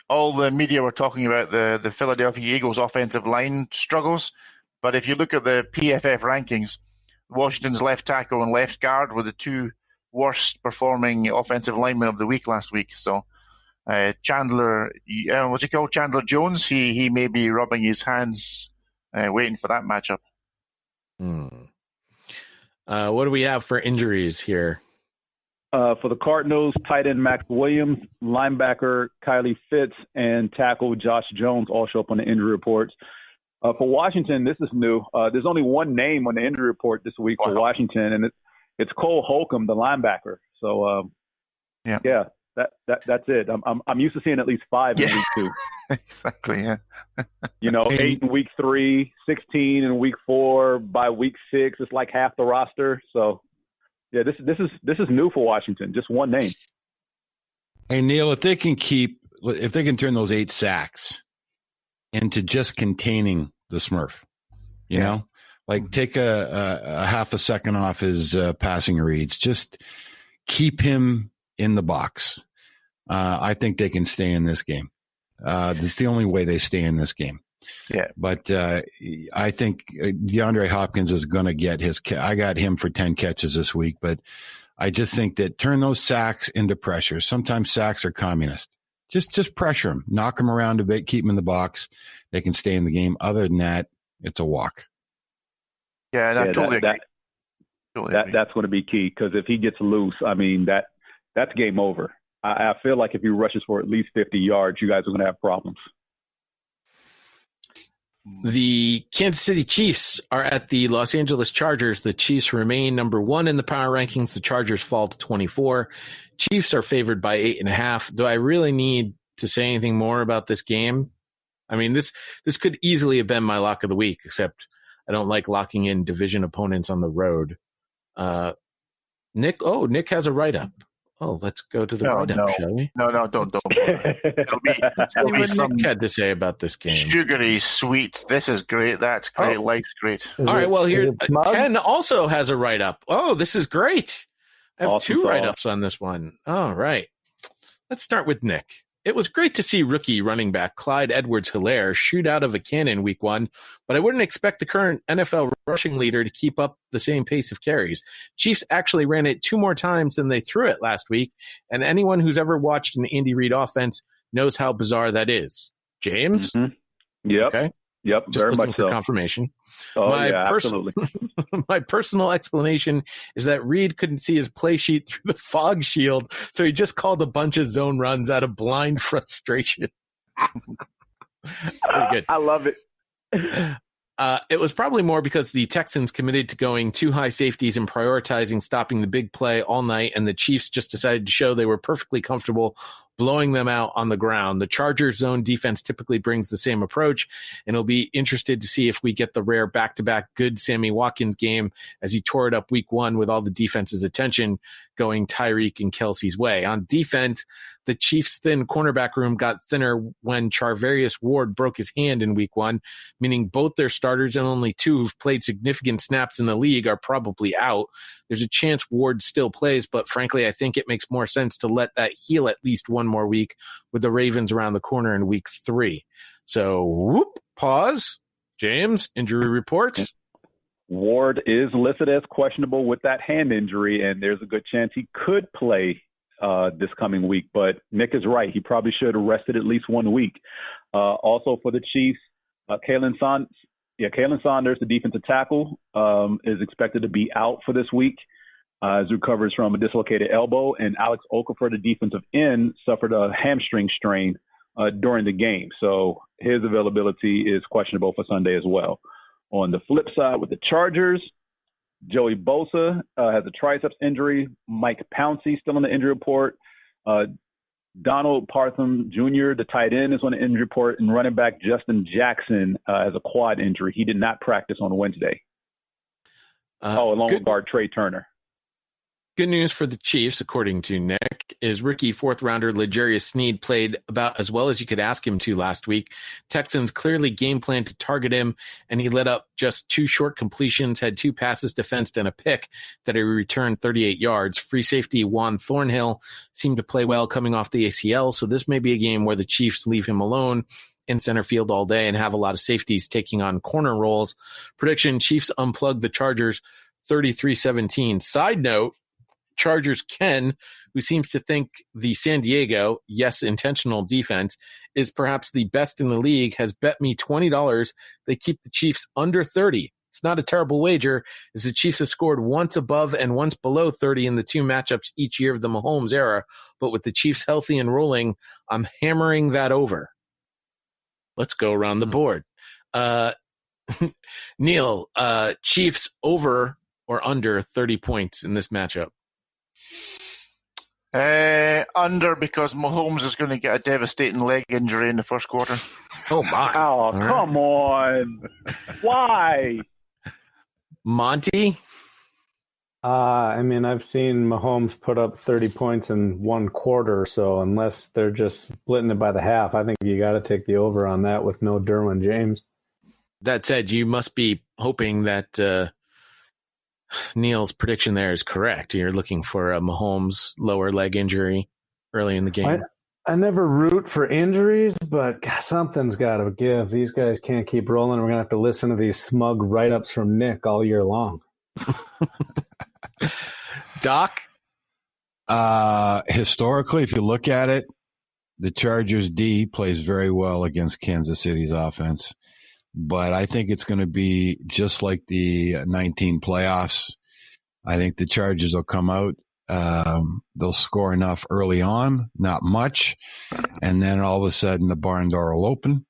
all the media were talking about the Philadelphia Eagles offensive line struggles. But if you look at the PFF rankings, Washington's left tackle and left guard were the two worst performing offensive linemen of the week last week. So Chandler, what's he called? Chandler Jones. He may be rubbing his hands waiting for that matchup. What do we have for injuries here? For the Cardinals, tight end Max Williams, linebacker Kylie Fitz, and tackle Josh Jones all show up on the injury reports. For Washington, this is new. There's only one name on the injury report this week for Washington, and it's Cole Holcomb, the linebacker. So, that's it. I'm used to seeing at least 5 in week 2. Exactly. Yeah. 8 in week 3, 16 in week 4. By week 6, it's like half the roster. So, yeah, this is new for Washington. Just one name. Hey Neil, if they can turn those 8 sacks into just containing the Smurf, you know, like take a half a second off his passing reads, just keep him in the box. I think they can stay in this game. It's the only way they stay in this game. Yeah. But I think DeAndre Hopkins is going to get I got him for 10 catches this week, but I just think that turn those sacks into pressure. Sometimes sacks are communist. Just pressure them, knock them around a bit, keep them in the box. They can stay in the game. Other than that, it's a walk. Yeah, and I totally agree. That's going to be key, because if he gets loose, I mean, that's game over. I feel like if he rushes for at least 50 yards, you guys are going to have problems. The Kansas City Chiefs are at the Los Angeles Chargers. The Chiefs remain number 1 in the power rankings. The Chargers fall to 24. Chiefs are favored by 8.5. Do I really need to say anything more about this game? I mean, this could easily have been my lock of the week, except I don't like locking in division opponents on the road. Nick has a write-up. Oh, let's go to the write-up, shall we? No, don't. It'll be what Nick had to say about this game. Sugary, sweet. This is great. That's great. Life's great. All right, well, here, Ken also has a write-up. Oh, this is great. I have 2 write-ups on this one. All right. Let's start with Nick. It was great to see rookie running back Clyde Edwards-Helaire shoot out of a cannon week 1, but I wouldn't expect the current NFL rushing leader to keep up the same pace of carries. Chiefs actually ran it 2 more times than they threw it last week, and anyone who's ever watched an Andy Reid offense knows how bizarre that is. James? Mm-hmm. Yep. Okay. Yep, Just very looking much for so. confirmation. Oh, absolutely. My personal explanation is that Reed couldn't see his play sheet through the fog shield, so he just called a bunch of zone runs out of blind frustration. It's pretty good. I love it. It was probably more because the Texans committed to going 2 high safeties and prioritizing stopping the big play all night, and the Chiefs just decided to show they were perfectly comfortable blowing them out on the ground. The Chargers zone defense typically brings the same approach, and it'll be interested to see if we get the rare back-to-back good Sammy Watkins game as he tore it up week 1 with all the defense's attention going Tyreek and Kelsey's way. On defense, the Chiefs' thin cornerback room got thinner when Charvarius Ward broke his hand in week 1, meaning both their starters and only 2 who've played significant snaps in the league are probably out. There's a chance Ward still plays, but frankly, I think it makes more sense to let that heal at least 1 more week with the Ravens around the corner in week 3. So, pause. James, injury report. Ward is listed as questionable with that hand injury, and there's a good chance he could play this coming week. But Nick is right. He probably should have rested at least 1 week. Also for the Chiefs, Kalen Saunders, the defensive tackle, is expected to be out for this week as he recovers from a dislocated elbow. And Alex Okafor, the defensive end, suffered a hamstring strain during the game. So his availability is questionable for Sunday as well. On the flip side with the Chargers, Joey Bosa has a triceps injury. Mike Pouncey still on the injury report. Donald Partham Jr., the tight end, is on the injury report, and running back Justin Jackson has a quad injury. He did not practice on Wednesday. Along with guard Trey Turner. Good news for the Chiefs, according to Nick, is rookie 4th-rounder L'Jarius Sneed played about as well as you could ask him to last week. Texans clearly game planned to target him, and he let up just 2 short completions, had 2 passes defensed, and a pick that he returned 38 yards. Free safety Juan Thornhill seemed to play well coming off the ACL, so this may be a game where the Chiefs leave him alone in center field all day and have a lot of safeties taking on corner roles. Prediction, Chiefs unplug the Chargers 33-17. Side note, Chargers Ken, who seems to think the San Diego, yes, intentional defense, is perhaps the best in the league, has bet me $20 they keep the Chiefs under 30. It's not a terrible wager, as the Chiefs have scored once above and once below 30 in the two matchups each year of the Mahomes era. But with the Chiefs healthy and rolling, I'm hammering that over. Let's go around the board. Neil, Chiefs over or under 30 points in this matchup? Under, because Mahomes is going to get a devastating leg injury in the first quarter. Oh, my. Oh, come on. Why? Monty? I mean, I've seen Mahomes put up 30 points in one quarter, so unless they're just splitting it by the half, I think you got to take the over on that with no Derwin James. That said, you must be hoping that Neil's prediction there is correct. You're looking for a Mahomes lower leg injury early in the game. I never root for injuries, but something's got to give. These guys can't keep rolling. We're going to have to listen to these smug write-ups from Nick all year long. Doc? Historically, if you look at it, the Chargers D plays very well against Kansas City's offense. But I think it's going to be just like the 19 playoffs. I think the Chargers will come out. They'll score enough early on, not much. And then all of a sudden the barn door will open,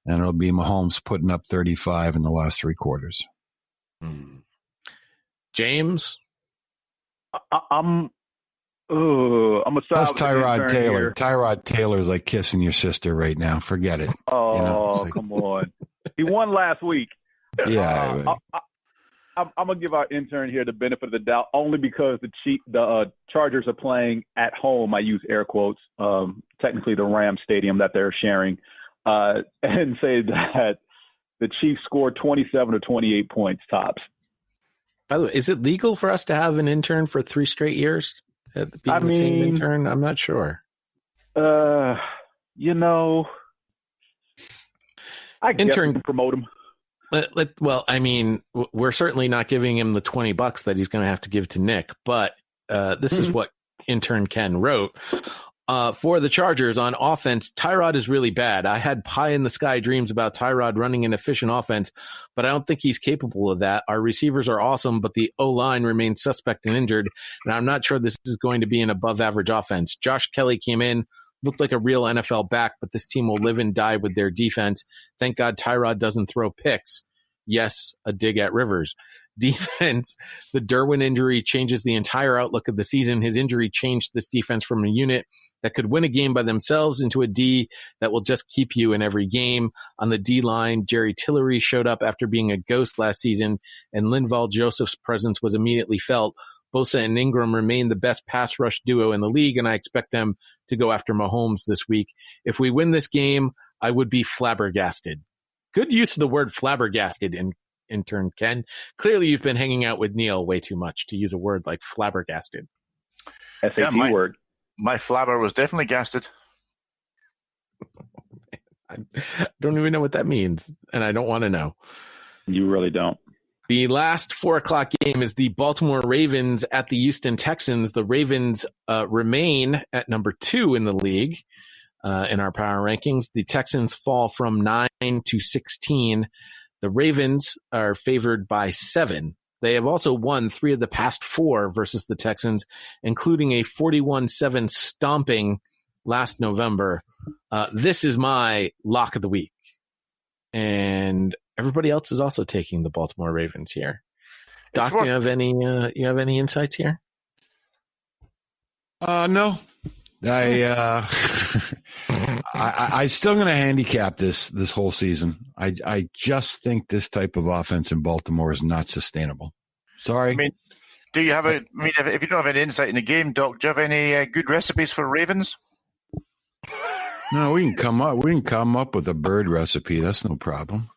and it'll be Mahomes putting up 35 in the last three quarters. James? I'm a side. That's Tyrod Taylor. Here. Tyrod Taylor's like kissing your sister right now. Forget it. Oh, like, come on. He won last week. Yeah. I'm gonna give our intern here the benefit of the doubt, only because the Chargers are playing at home. I use air quotes. Technically, the Rams stadium that they're sharing, and say that the Chiefs scored 27 or 28 points tops. By the way, is it legal for us to have an intern for 3 straight years? The same intern? I'm not sure. I guess we can promote him. Well, I mean, we're certainly not giving him the $20 that he's going to have to give to Nick, but this is what intern Ken wrote. For the Chargers on offense, Tyrod is really bad. I had pie-in-the-sky dreams about Tyrod running an efficient offense, but I don't think he's capable of that. Our receivers are awesome, but the O-line remains suspect and injured, and I'm not sure this is going to be an above-average offense. Josh Kelly came in, looked like a real NFL back, but this team will live and die with their defense. Thank God Tyrod doesn't throw picks. Yes, a dig at Rivers. Defense, the Derwin injury changes the entire outlook of the season. His injury changed this defense from a unit that could win a game by themselves into a D that will just keep you in every game. On the D line, Jerry Tillery showed up after being a ghost last season, and Linval Joseph's presence was immediately felt. Bosa and Ingram remain the best pass rush duo in the league, and I expect them to go after Mahomes this week. If we win this game, I would be flabbergasted. Good use of the word flabbergasted, intern Ken. Clearly, you've been hanging out with Neil way too much to use a word like flabbergasted. SAT word. My flabber was definitely gasted. I don't even know what that means, and I don't want to know. You really don't. The last 4:00 game is the Baltimore Ravens at the Houston Texans. The Ravens remain at number 2 in the league in our power rankings. The Texans fall from 9 to 16. The Ravens are favored by 7. They have also won 3 of the past 4 versus the Texans, including a 41-7 stomping last November. This is my lock of the week. And everybody else is also taking the Baltimore Ravens here. Doc, you have any insights here? No. I still going to handicap this whole season. I just think this type of offense in Baltimore is not sustainable. Sorry. I mean, if you don't have any insight in the game, Doc, do you have any good recipes for Ravens? No, we can come up with a bird recipe. That's no problem.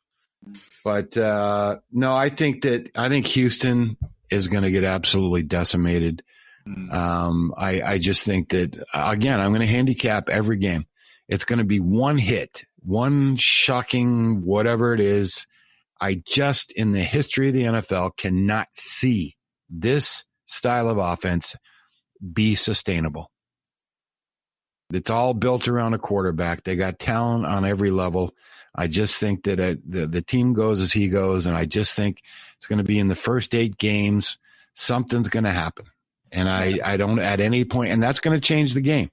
But no, I think Houston is going to get absolutely decimated. I just think that, again, I'm going to handicap every game. It's going to be one hit one shocking whatever it is. I just, in the history of the NFL, cannot see this style of offense be sustainable. It's all built around a quarterback. They got talent on every level. I just think that the team goes as he goes, and I just think it's going to be in the first 8 games, something's going to happen. And I don't at any point, and that's going to change the game.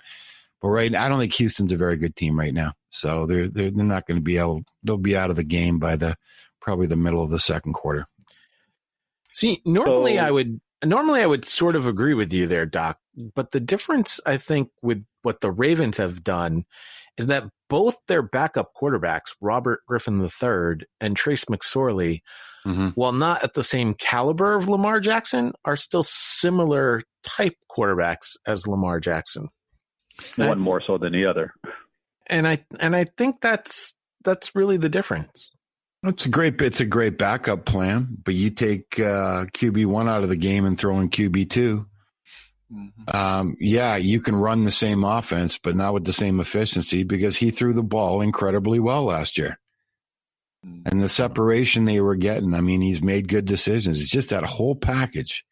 But I don't think Houston's a very good team right now. So they're not going to be able, they'll be out of the game by probably the middle of the second quarter. See, normally I would sort of agree with you there, Doc. But the difference, I think, with what the Ravens have done is that both their backup quarterbacks, Robert Griffin III and Trace McSorley, while not at the same caliber of Lamar Jackson, are still similar type quarterbacks as Lamar Jackson. One more so than the other. And I think that's really the difference. It's a great backup plan, but you take QB1 out of the game and throw in QB2. You can run the same offense, but not with the same efficiency because he threw the ball incredibly well last year. And the separation they were getting, I mean, he's made good decisions. It's just that whole package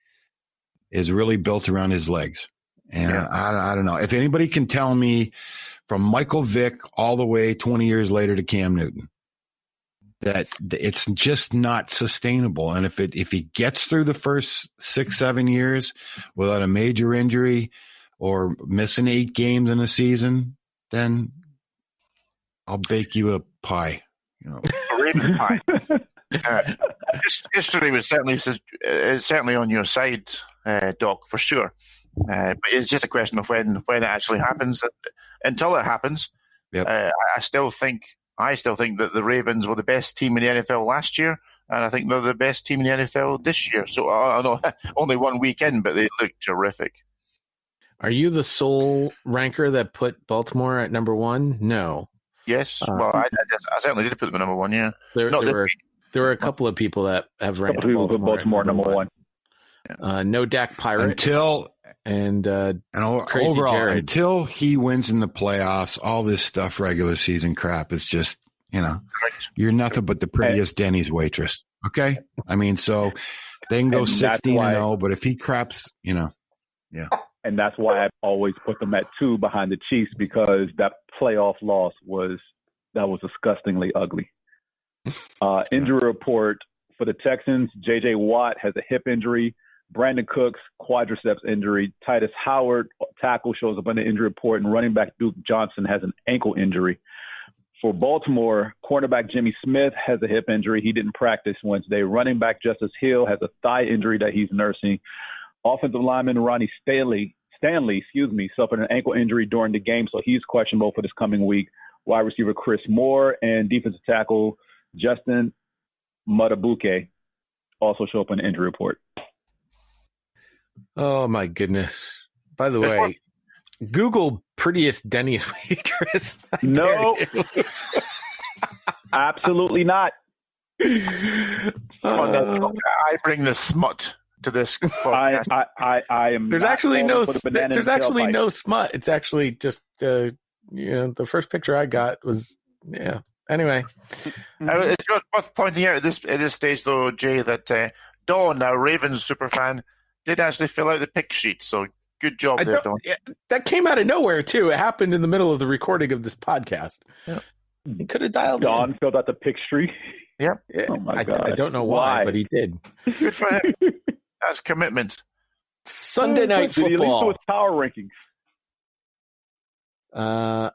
is really built around his legs. And I don't know. If anybody can tell me from Michael Vick all the way 20 years later to Cam Newton, that it's just not sustainable. And if he gets through the first 6-7 years without a major injury or missing 8 games in a season, then I'll bake you a pie. A Raven pie. History was certainly on your side, Doc, for sure. But it's just a question of when it actually happens. Until it happens, I still think that the Ravens were the best team in the NFL last year, and I think they're the best team in the NFL this year. So I know only one weekend, but they look terrific. Are you the sole ranker that put Baltimore at number 1? No. Yes. Well, I certainly did put them at number 1. Yeah. There were a couple of people that have ranked Baltimore number 1. No Dak Pirate and Crazy overall, Jared. until he wins in the playoffs, all this stuff, regular season crap, is just, you're nothing but the prettiest Denny's waitress. Okay, I mean, so they can go 16-0, but if he craps, And that's why I've always put them at 2 behind the Chiefs, because that playoff loss was disgustingly ugly. Injury report for the Texans: J.J. Watt has a hip injury. Brandon Cooks, quadriceps injury. Titus Howard, tackle, shows up on the injury report. And running back Duke Johnson has an ankle injury. For Baltimore, cornerback Jimmy Smith has a hip injury. He didn't practice Wednesday. Running back Justice Hill has a thigh injury that he's nursing. Offensive lineman Ronnie Stanley, suffered an ankle injury during the game, so he's questionable for this coming week. Wide receiver Chris Moore and defensive tackle Justin Matabuke also show up in the injury report. Oh, my goodness. By the way, Google prettiest Denny's waitress. No. Absolutely not. I bring the smut to this podcast. I am. There's actually no smut. It's actually just the first picture I got was Anyway, it's worth pointing out at this stage, though, Jay, that Dawn, our Ravens superfan, did actually fill out the pick sheet. So good job there, Dawn. That came out of nowhere too. It happened in the middle of the recording of this podcast. Yeah. He could have dialed Dawn in. filled out the pick street. Yeah. Oh my God. I don't know why, but he did. Good for him. That's commitment. Sunday night football. Did he at least do his power rankings?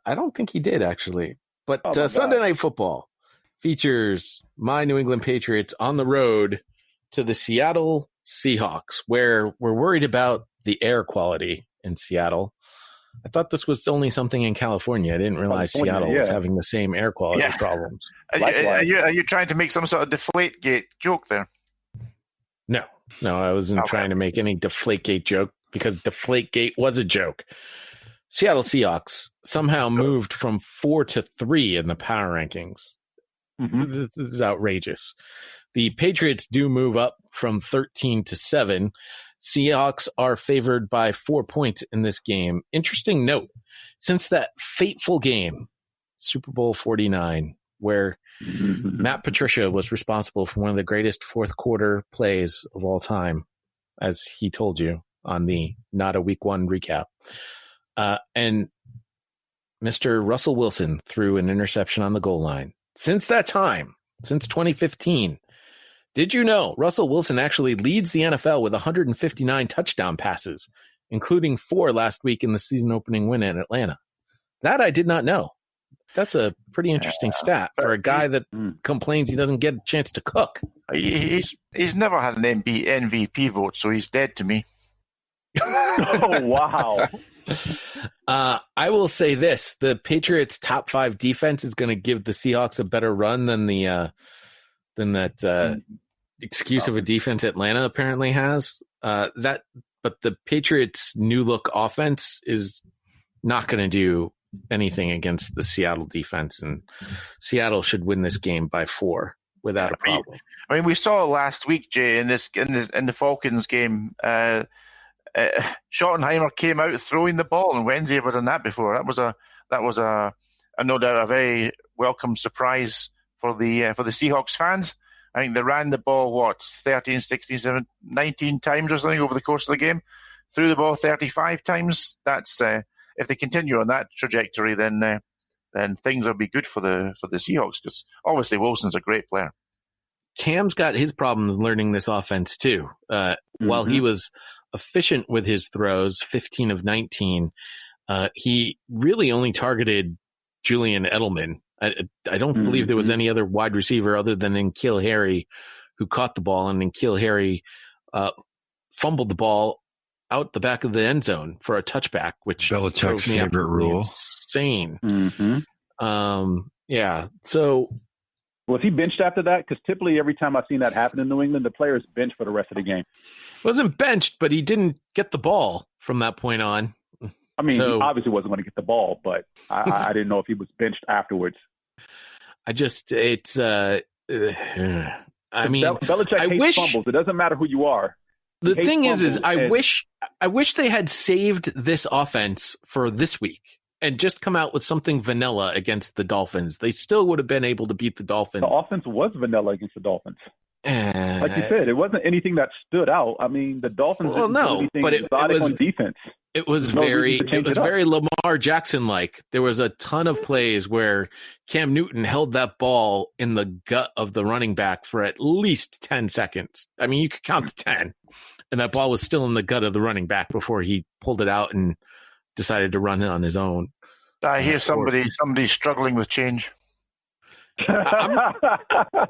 I don't think he did, actually. But Sunday night football features my New England Patriots on the road to the Seattle Seahawks, where we're worried about the air quality in Seattle. I thought this was only something in California. I didn't realize Seattle was having the same air quality problems. Are you trying to make some sort of Deflategate joke there? No, I wasn't trying to make any Deflategate joke, because Deflategate was a joke. Seattle Seahawks somehow moved from 4 to 3 in the power rankings. Mm-hmm. This is outrageous. The Patriots do move up from 13 to 7. Seahawks are favored by 4 points in this game. Interesting note, since that fateful game Super Bowl 49, where Matt Patricia was responsible for one of the greatest fourth quarter plays of all time, as he told you on the Not a Week One recap. And Mr. Russell Wilson threw an interception on the goal line. Since that time, since 2015, did you know Russell Wilson actually leads the NFL with 159 touchdown passes, including 4 last week in the season opening win in Atlanta? That I did not know. That's a pretty interesting stat for a guy that complains he doesn't get a chance to cook. He's never had an MVP vote, so he's dead to me. Oh, wow. I will say this: the Patriots' top 5 defense is going to give the Seahawks a better run than that excuse of a defense Atlanta apparently has. But the Patriots' new look offense is not going to do anything against the Seattle defense, and Seattle should win this game by 4 without a problem. I mean, we saw last week, Jay, in the Falcons game. Schottenheimer came out throwing the ball, and when's he ever done that before? That was a no doubt a very welcome surprise for the Seahawks fans. I think they ran the ball 13, 16, 17, 19 times or something over the course of the game. Threw the ball 35 times. That's if they continue on that trajectory, then things will be good for the Seahawks, because obviously Wilson's a great player. Cam's got his problems learning this offense too. While he was efficient with his throws, 15 of 19, he really only targeted Julian Edelman. I don't believe there was any other wide receiver other than N'Keal Harry who caught the ball, and N'Keal Harry fumbled the ball out the back of the end zone for a touchback, which Belichick's favorite rule. Insane. Mm-hmm. So was he benched after that? Because typically every time I've seen that happen in New England, the player's benched for the rest of the game. Wasn't benched, but he didn't get the ball from that point on. I mean, he obviously wasn't going to get the ball, but I didn't know if he was benched afterwards. Belichick hates fumbles. It doesn't matter who you are. The thing is I wish they had saved this offense for this week and just come out with something vanilla against the Dolphins. They still would have been able to beat the Dolphins. The offense was vanilla against the Dolphins. Like you said, it wasn't anything that stood out. I mean, the Dolphins didn't do anything exotic on defense. It was very Lamar Jackson-like. There was a ton of plays where Cam Newton held that ball in the gut of the running back for at least 10 seconds. I mean, you could count to 10. And that ball was still in the gut of the running back before he pulled it out and decided to run it on his own. I hear somebody's struggling with change. I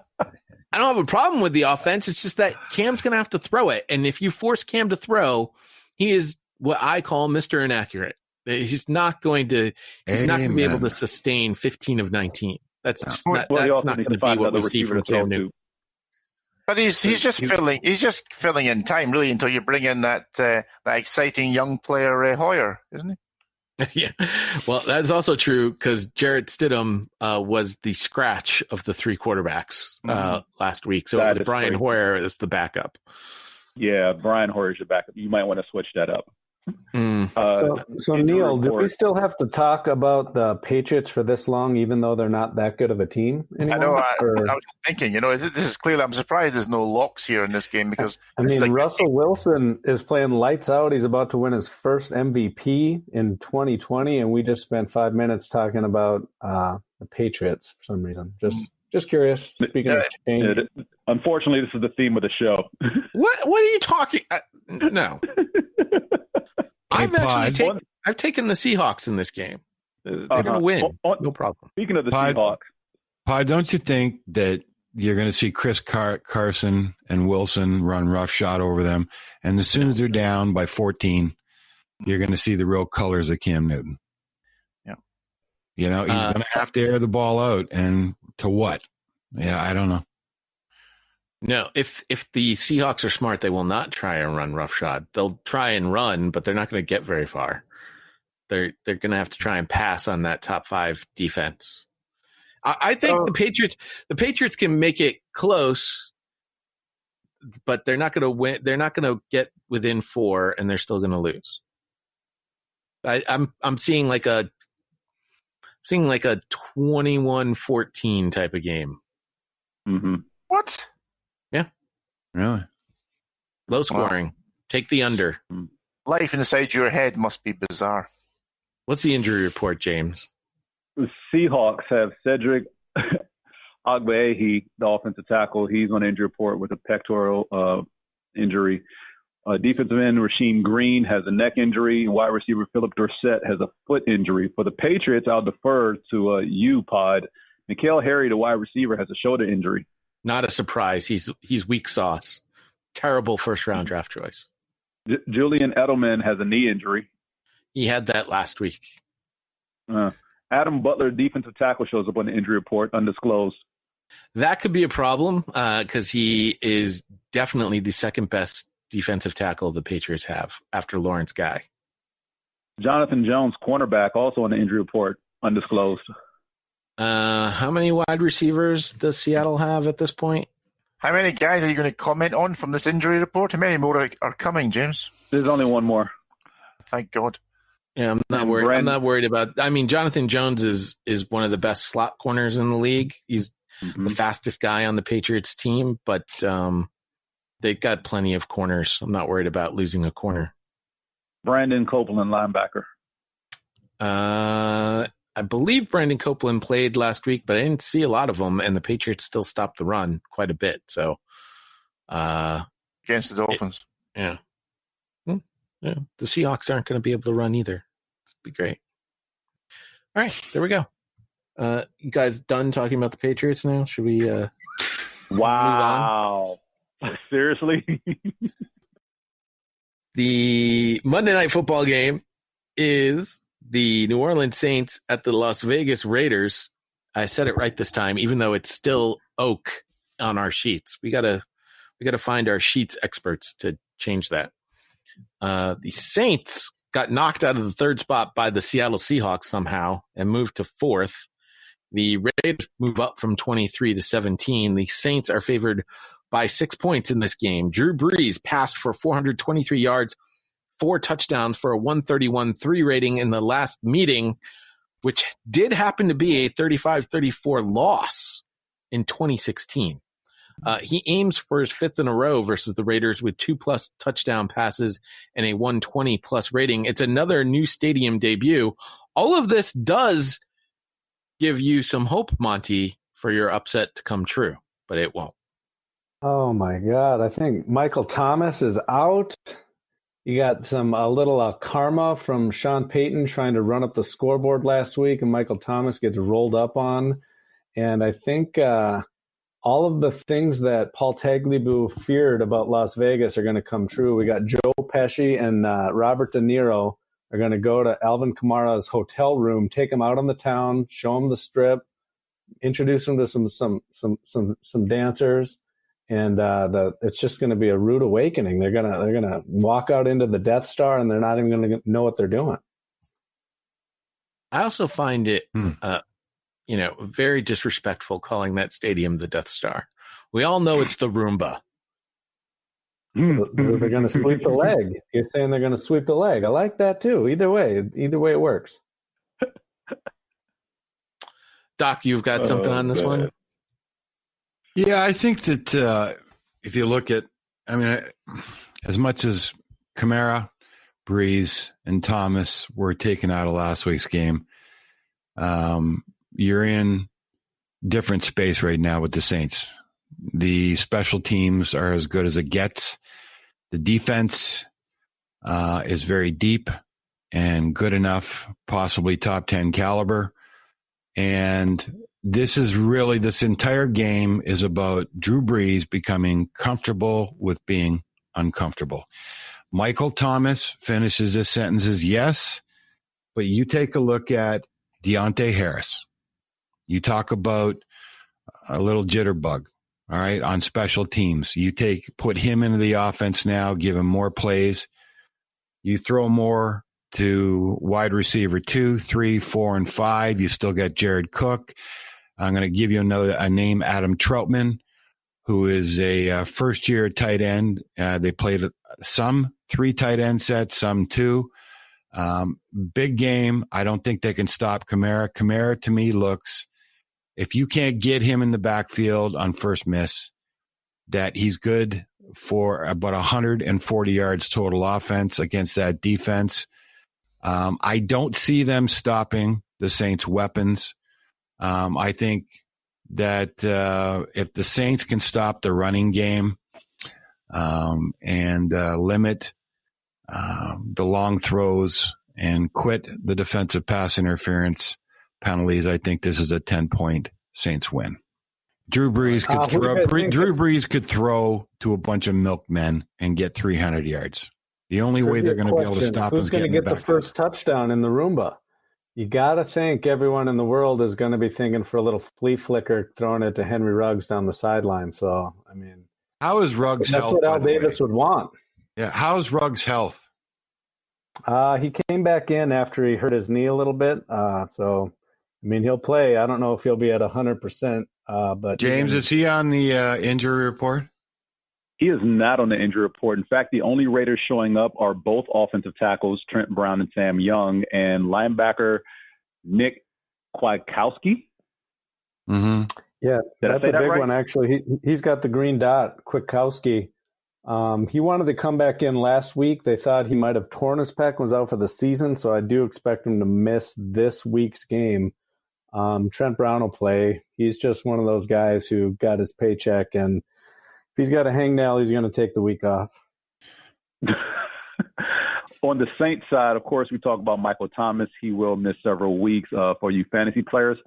don't have a problem with the offense. It's just that Cam's going to have to throw it. And if you force Cam to throw, he is what I call Mr. Inaccurate. He's not going to be able to sustain 15 of 19. That's not going to be what we see from Cam Newton. But he's just filling in time, really, until you bring in that exciting young player Hoyer, isn't he? Yeah, well, that is also true because Jarrett Stidham was the scratch of the 3 quarterbacks last week. So it was Brian Hoyer as the backup. Yeah, Brian Hoyer is your backup. You might want to switch that up. So Neil, do we still have to talk about the Patriots for this long, even though they're not that good of a team anymore? I know. I was thinking, this is clearly. I'm surprised there's no locks here in this game because Russell Wilson is playing lights out. He's about to win his first MVP in 2020, and we just spent 5 minutes talking about the Patriots for some reason. Just curious. Speaking of change, unfortunately, this is the theme of the show. What are you talking? No. I've taken the Seahawks in this game. They're going to win. No problem. Speaking of the Seahawks. Pod, don't you think that you're going to see Chris Carson and Wilson run roughshod over them? And as soon as they're down by 14, you're going to see the real colors of Cam Newton. Yeah. He's going to have to air the ball out. And to what? Yeah, I don't know. No, if the Seahawks are smart, they will not try and run roughshod. They'll try and run, but they're not going to get very far. They're going to have to try and pass on that top 5 defense. I think the Patriots can make it close, but they're not going to win. They're not going to get within 4, and they're still going to lose. I'm seeing like a seeing like a 21-14 type of game. Mm-hmm. What? Really? Low scoring. Take the under. Life inside your head must be bizarre. What's the injury report, James? The Seahawks have Cedric Ogbuehi, the offensive tackle. He's on injury report with a pectoral injury. Defensive end Rasheem Green has a neck injury. Wide receiver Philip Dorsett has a foot injury. For the Patriots, I'll defer to you, Pod. N'Keal Harry, the wide receiver, has a shoulder injury. Not a surprise. He's weak sauce. Terrible first-round draft choice. Julian Edelman has a knee injury. He had that last week. Adam Butler, defensive tackle, shows up on the injury report, undisclosed. That could be a problem because he is definitely the second best defensive tackle the Patriots have after Lawrence Guy. Jonathan Jones, cornerback, also on the injury report, undisclosed. How many wide receivers does Seattle have at this point? How many guys are you going to comment on from this injury report? How many more are coming, James? There's only one more. Thank God. Yeah, I'm not worried. I'm not worried about. I mean, Jonathan Jones is one of the best slot corners in the league. He's the fastest guy on the Patriots team, but they've got plenty of corners. I'm not worried about losing a corner. Brandon Copeland, linebacker. I believe Brandon Copeland played last week, but I didn't see a lot of them, and the Patriots still stopped the run quite a bit. So, against the Dolphins, yeah. The Seahawks aren't going to be able to run either. It'd be great. All right, there we go. You guys done talking about the Patriots now? Should we? Wow! Seriously? The Monday Night Football game is the New Orleans Saints at the Las Vegas Raiders. I said it right this time, even though it's still Oak on our sheets. We gotta find our sheets experts to change that. The Saints got knocked out of the third spot by the Seattle Seahawks somehow and moved to fourth. The Raiders move up from 23 to 17. The Saints are favored by 6 points in this game. Drew Brees passed for 423 yards, 4 touchdowns for a 131.3 rating in the last meeting, which did happen to be a 35-34 loss in 2016. He aims for his 5th in a row versus the Raiders with 2+ touchdown passes and a 120+ rating. It's another new stadium debut. All of this does give you some hope, Monty, for your upset to come true, but it won't. Oh my God. I think Michael Thomas is out. You got a little karma from Sean Payton trying to run up the scoreboard last week, and Michael Thomas gets rolled up on. And I think all of the things that Paul Tagliabue feared about Las Vegas are going to come true. We got Joe Pesci and Robert De Niro are going to go to Alvin Kamara's hotel room, take him out on the town, show him the strip, introduce him to some dancers. And it's just going to be a rude awakening. They're gonna walk out into the Death Star, and they're not even going to know what they're doing. I also find it, very disrespectful calling that stadium the Death Star. We all know it's the Roomba. So they're going to sweep the leg. You're saying they're going to sweep the leg. I like that too. Either way it works. Doc, you've got something on this one? Yeah, I think that if you look at, as much as Kamara, Breeze, and Thomas were taken out of last week's game, you're in different space right now with the Saints. The special teams are as good as it gets. The defense is very deep and good enough, possibly top 10 caliber. And this entire game is about Drew Brees becoming comfortable with being uncomfortable. Michael Thomas finishes his sentences, yes, but you take a look at Deontay Harris. You talk about a little jitterbug, all right, on special teams. You put him into the offense now, give him more plays. You throw more to wide receiver 2, 3, 4, and 5. You still got Jared Cook. I'm going to give you a name, Adam Troutman, who is a first-year tight end. They played some 3 tight end sets, some 2. Big game. I don't think they can stop Kamara. Kamara, to me, looks, if you can't get him in the backfield on first miss, that he's good for about 140 yards total offense against that defense. I don't see them stopping the Saints' weapons. I think that if the Saints can stop the running game and limit the long throws and quit the defensive pass interference penalties, I think this is a 10-point Saints win. Drew Brees could throw to a bunch of milkmen and get 300 yards. The only way they're going to be able to stop him is who's going to get the first touchdown in the Roomba. You got to think everyone in the world is going to be thinking for a little flea flicker, throwing it to Henry Ruggs down the sideline. So, I mean, how is Ruggs' health? That's what Al Davis would want. Yeah, how's Ruggs' health? He came back in after he hurt his knee a little bit. So, I mean, he'll play. I don't know if he'll be at 100%. But James, is he on the injury report? He is not on the injury report. In fact, the only Raiders showing up are both offensive tackles, Trent Brown and Sam Young, and linebacker Nick Kwiatkowski. Mm-hmm. Yeah, that's a big one, actually. He's got the green dot, Kwiatkowski. He wanted to come back in last week. They thought he might have torn his pec and was out for the season, so I do expect him to miss this week's game. Trent Brown will play. He's just one of those guys who got his paycheck, and if he's got a hangnail, he's going to take the week off. On the Saints side, of course, we talk about Michael Thomas. He will miss several weeks. For you fantasy players,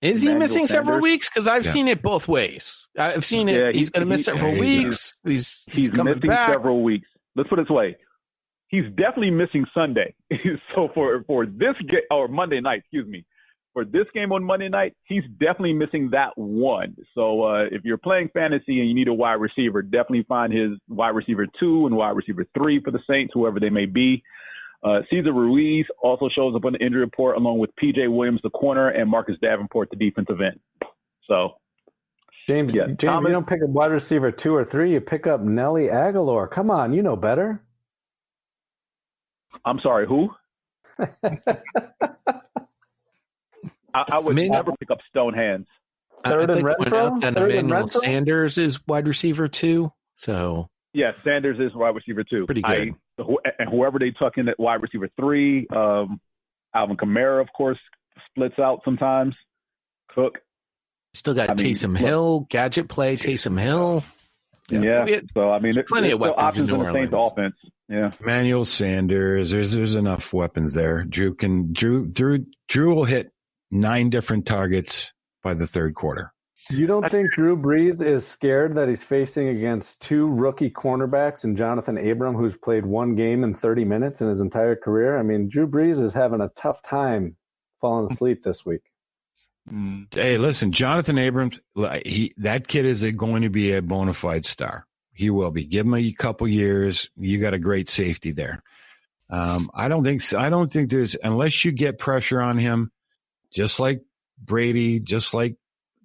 Is he missing several weeks? Because I've seen it both ways. I've seen it. Yeah, he's going to miss several weeks. He's coming missing back. Several weeks. Let's put it this way. He's definitely missing Sunday. So for this game, or Monday night, for this game on Monday night, he's definitely missing that one. So if you're playing fantasy and you need a wide receiver, definitely find his wide receiver 2 and wide receiver 3 for the Saints, whoever they may be. Cesar Ruiz also shows up on the injury report along with P.J. Williams, the corner, and Marcus Davenport, the defensive end. So, James, you don't pick up wide receiver 2 or 3. You pick up Nelly Aguilar. Come on, you know better. I'm sorry, who? I would never pick up Stone Hands. Third and Renfro? And Emmanuel Sanders is wide receiver 2. So yeah, Sanders is wide receiver 2. Pretty good. And whoever they tuck in at wide receiver 3, Alvin Kamara, of course, splits out sometimes. Cook. Still got Taysom Hill, gadget play, Taysom Hill. Yeah. So I mean, there's plenty of weapons options in the Saints offense. Yeah. Emmanuel Sanders. There's enough weapons there. Drew will hit 9 different targets by the third quarter. You don't think Drew Brees is scared that he's facing against 2 rookie cornerbacks and Jonathan Abram, who's played 1 game in 30 minutes in his entire career? I mean, Drew Brees is having a tough time falling asleep this week. Hey, listen, Jonathan Abrams, that kid is going to be a bona fide star. He will be. Give him a couple years. You got a great safety there. I don't think there's, unless you get pressure on him, just like Brady, just like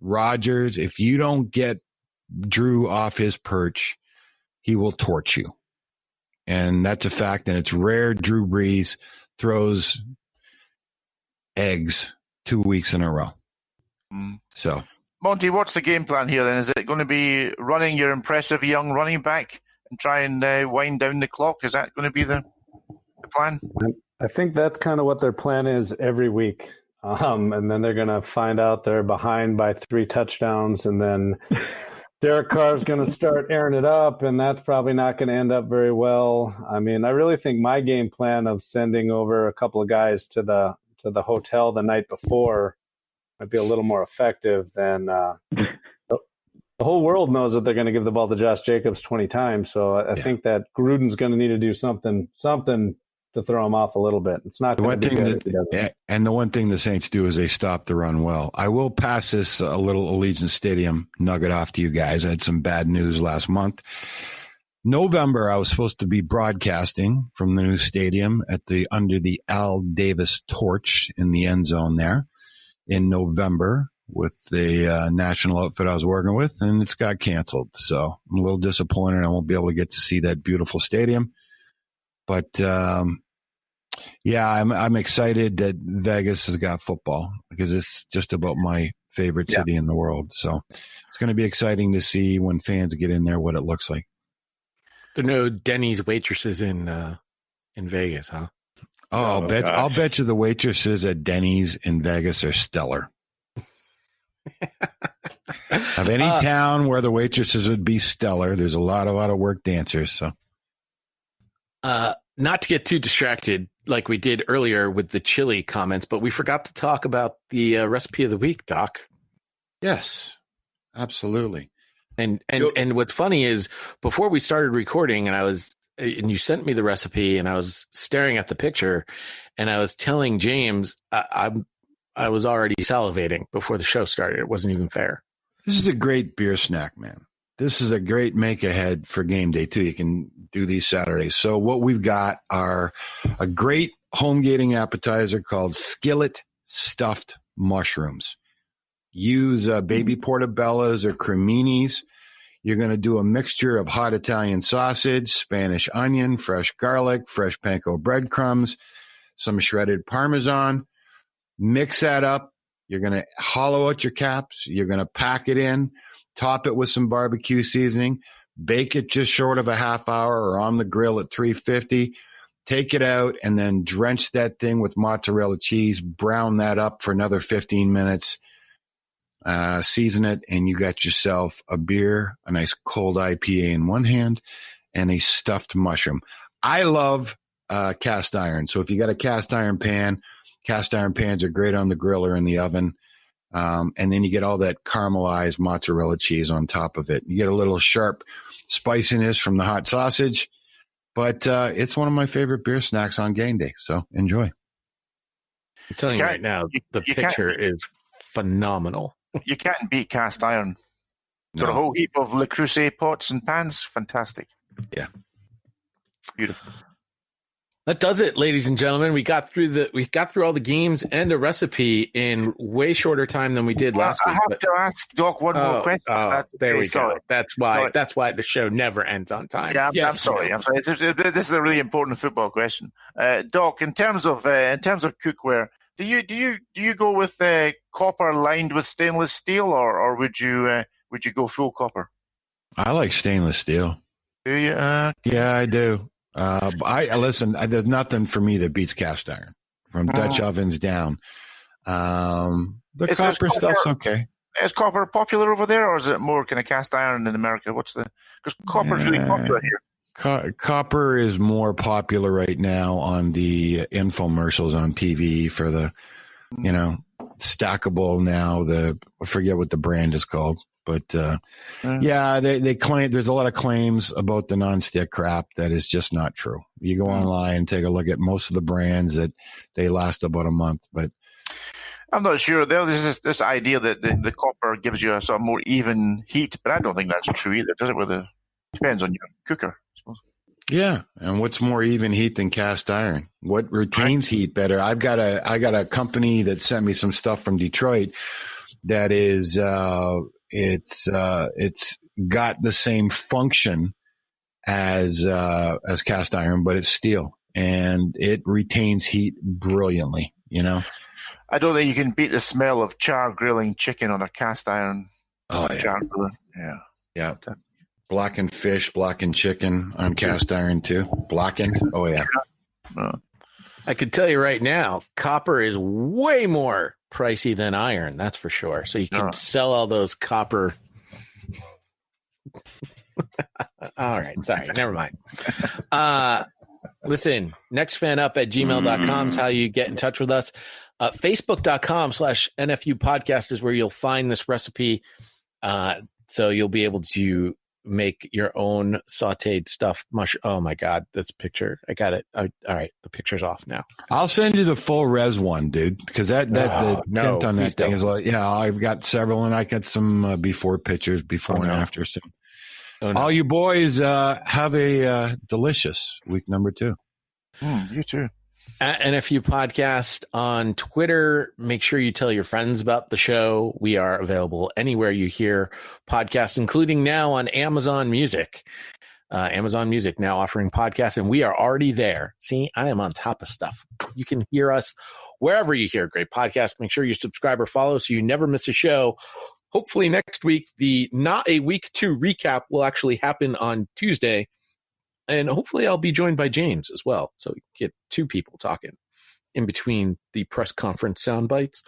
Rodgers, if you don't get Drew off his perch, he will torch you. And that's a fact. And it's rare Drew Brees throws eggs 2 weeks in a row. So, Monty, what's the game plan here then? Is it going to be running your impressive young running back and try and wind down the clock? Is that going to be the plan? I think that's kind of what their plan is every week. And then they're going to find out they're behind by 3 touchdowns, and then Derek Carr's going to start airing it up, and that's probably not going to end up very well. I mean, I really think my game plan of sending over a couple of guys to the hotel the night before might be a little more effective than the whole world knows that they're going to give the ball to Josh Jacobs 20 times. So I think that Gruden's going to need to do something to throw him off a little bit. It's not going to be good. And the one thing the Saints do is they stop the run well. I will pass this a little Allegiant Stadium nugget off to you guys. I had some bad news last month. November, I was supposed to be broadcasting from the new stadium under the Al Davis torch in the end zone there in November with the national outfit I was working with, and it's got canceled. So I'm a little disappointed I won't be able to get to see that beautiful stadium. But Yeah, I'm excited that Vegas has got football because it's just about my favorite city in the world. So it's going to be exciting to see when fans get in there what it looks like. There are no Denny's waitresses in Vegas, huh? Oh, I'll bet you the waitresses at Denny's in Vegas are stellar. Of any town where the waitresses would be stellar, there's a lot of work dancers. So, not to get too distracted like we did earlier with the chili comments, but we forgot to talk about the recipe of the week, Doc. Yes, absolutely. And what's funny is before we started recording, and you sent me the recipe, and I was staring at the picture, and I was telling James I was already salivating before the show started. It wasn't even fair. This is a great beer snack, man. This is a great make ahead for game day too. You can do these Saturdays. So what we've got are a great home gating appetizer called skillet stuffed mushrooms. Use baby portobellos or creminis. You're going to do a mixture of hot Italian sausage, Spanish onion, fresh garlic, fresh panko breadcrumbs, some shredded Parmesan. Mix that up. You're going to hollow out your caps. You're going to pack it in, top it with some barbecue seasoning, bake it just short of a half hour or on the grill at 350. Take it out and then drench that thing with mozzarella cheese. Brown that up for another 15 minutes. Season it, and you got yourself a beer, a nice cold IPA in one hand, and a stuffed mushroom. I love cast iron. So if you got a cast iron pans are great on the grill or in the oven. And then you get all that caramelized mozzarella cheese on top of it. You get a little sharp spiciness from the hot sausage, but it's one of my favorite beer snacks on game day. So enjoy. I'm telling you right now, the picture is phenomenal. You can't beat cast iron. Got a whole heap of Le Creuset pots and pans. Fantastic. Yeah. Beautiful. That does it, ladies and gentlemen. We got through all the games and a recipe in way shorter time than we did last week. I have to ask Doc one more question. There we go. That's why the show never ends on time. Yeah, I'm sorry. This is a really important football question, Doc. In terms of cookware, do you go with copper lined with stainless steel, or would you go full copper? I like stainless steel. Do you? Yeah, I do. Listen. There's nothing for me that beats cast iron from Dutch ovens down. Copper stuff's okay. Is copper popular over there, or is it more kind of cast iron in America? Because copper's really popular here. Copper is more popular right now on the infomercials on TV for the, stackable now. I forget what the brand is called, but they claim there's a lot of claims about the nonstick crap that is just not true. You go online and take a look at most of the brands that they last about a month, but I'm not sure. There's this idea that the copper gives you a sort of more even heat, but I don't think that's true either, does it? Depends on your cooker. Yeah, and what's more even heat than cast iron? What retains heat better? I got a company that sent me some stuff from Detroit that is it's got the same function as cast iron, but it's steel and it retains heat brilliantly. I don't think you can beat the smell of char grilling chicken on a cast iron. Oh yeah, char griller. Yeah. Blackened fish, blackened chicken on cast iron too. Blackened. Oh yeah. I could tell you right now, copper is way more pricey than iron. That's for sure. So you can sell all those copper. All right. Sorry. Never mind. Listen, nextfanup@gmail.com is how you get in touch with us. Facebook.com/NFU podcast is where you'll find this recipe. So you'll be able to make your own sauteed stuffed mushroom. Oh my God, this picture. I got it. All right. The picture's off now. I'll send you the full res one, dude, because the tint on that thing is like, I've got several and I got some before pictures, before and after. So all you boys have a delicious week number 2. You too. At NFU Podcast on Twitter. Make sure you tell your friends about the show. We are available anywhere you hear podcasts, including now on Amazon Music. Amazon Music now offering podcasts, and we are already there. See, I am on top of stuff. You can hear us wherever you hear great podcasts. Make sure you subscribe or follow so you never miss a show. Hopefully next week, the Not a Week 2 recap will actually happen on Tuesday. And hopefully I'll be joined by James as well. So you get two people talking in between the press conference sound bites.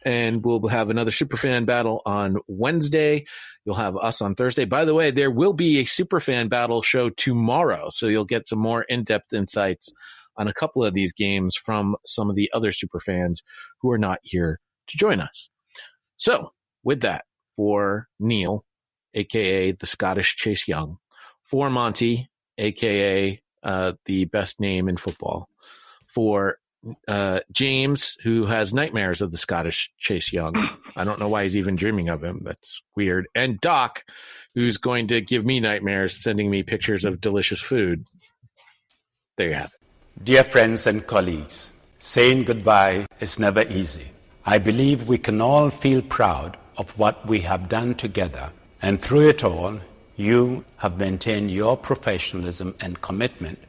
And we'll have another Superfan battle on Wednesday. You'll have us on Thursday. By the way, there will be a Superfan battle show tomorrow. So you'll get some more in-depth insights on a couple of these games from some of the other Superfans who are not here to join us. So with that, for Neil, a.k.a. the Scottish Chase Young, for Monty, a.k.a. The best name in football, for James, who has nightmares of the Scottish Chase Young. I don't know why he's even dreaming of him. That's weird. And Doc, who's going to give me nightmares, sending me pictures of delicious food. There you have it. Dear friends and colleagues, saying goodbye is never easy. I believe we can all feel proud of what we have done together. And through it all, you have maintained your professionalism and commitment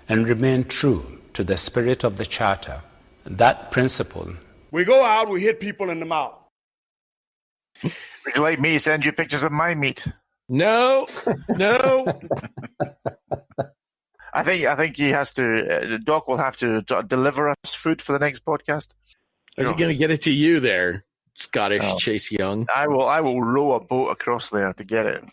and remained true to the spirit of the Charter. That principle. We go out, we hit people in the mouth. Would you like me to send you pictures of my meat? No. I think he has to. Doc will have to deliver us food for the next podcast. Is he going to get it to you there, Scottish Chase Young? I will row a boat across there to get it.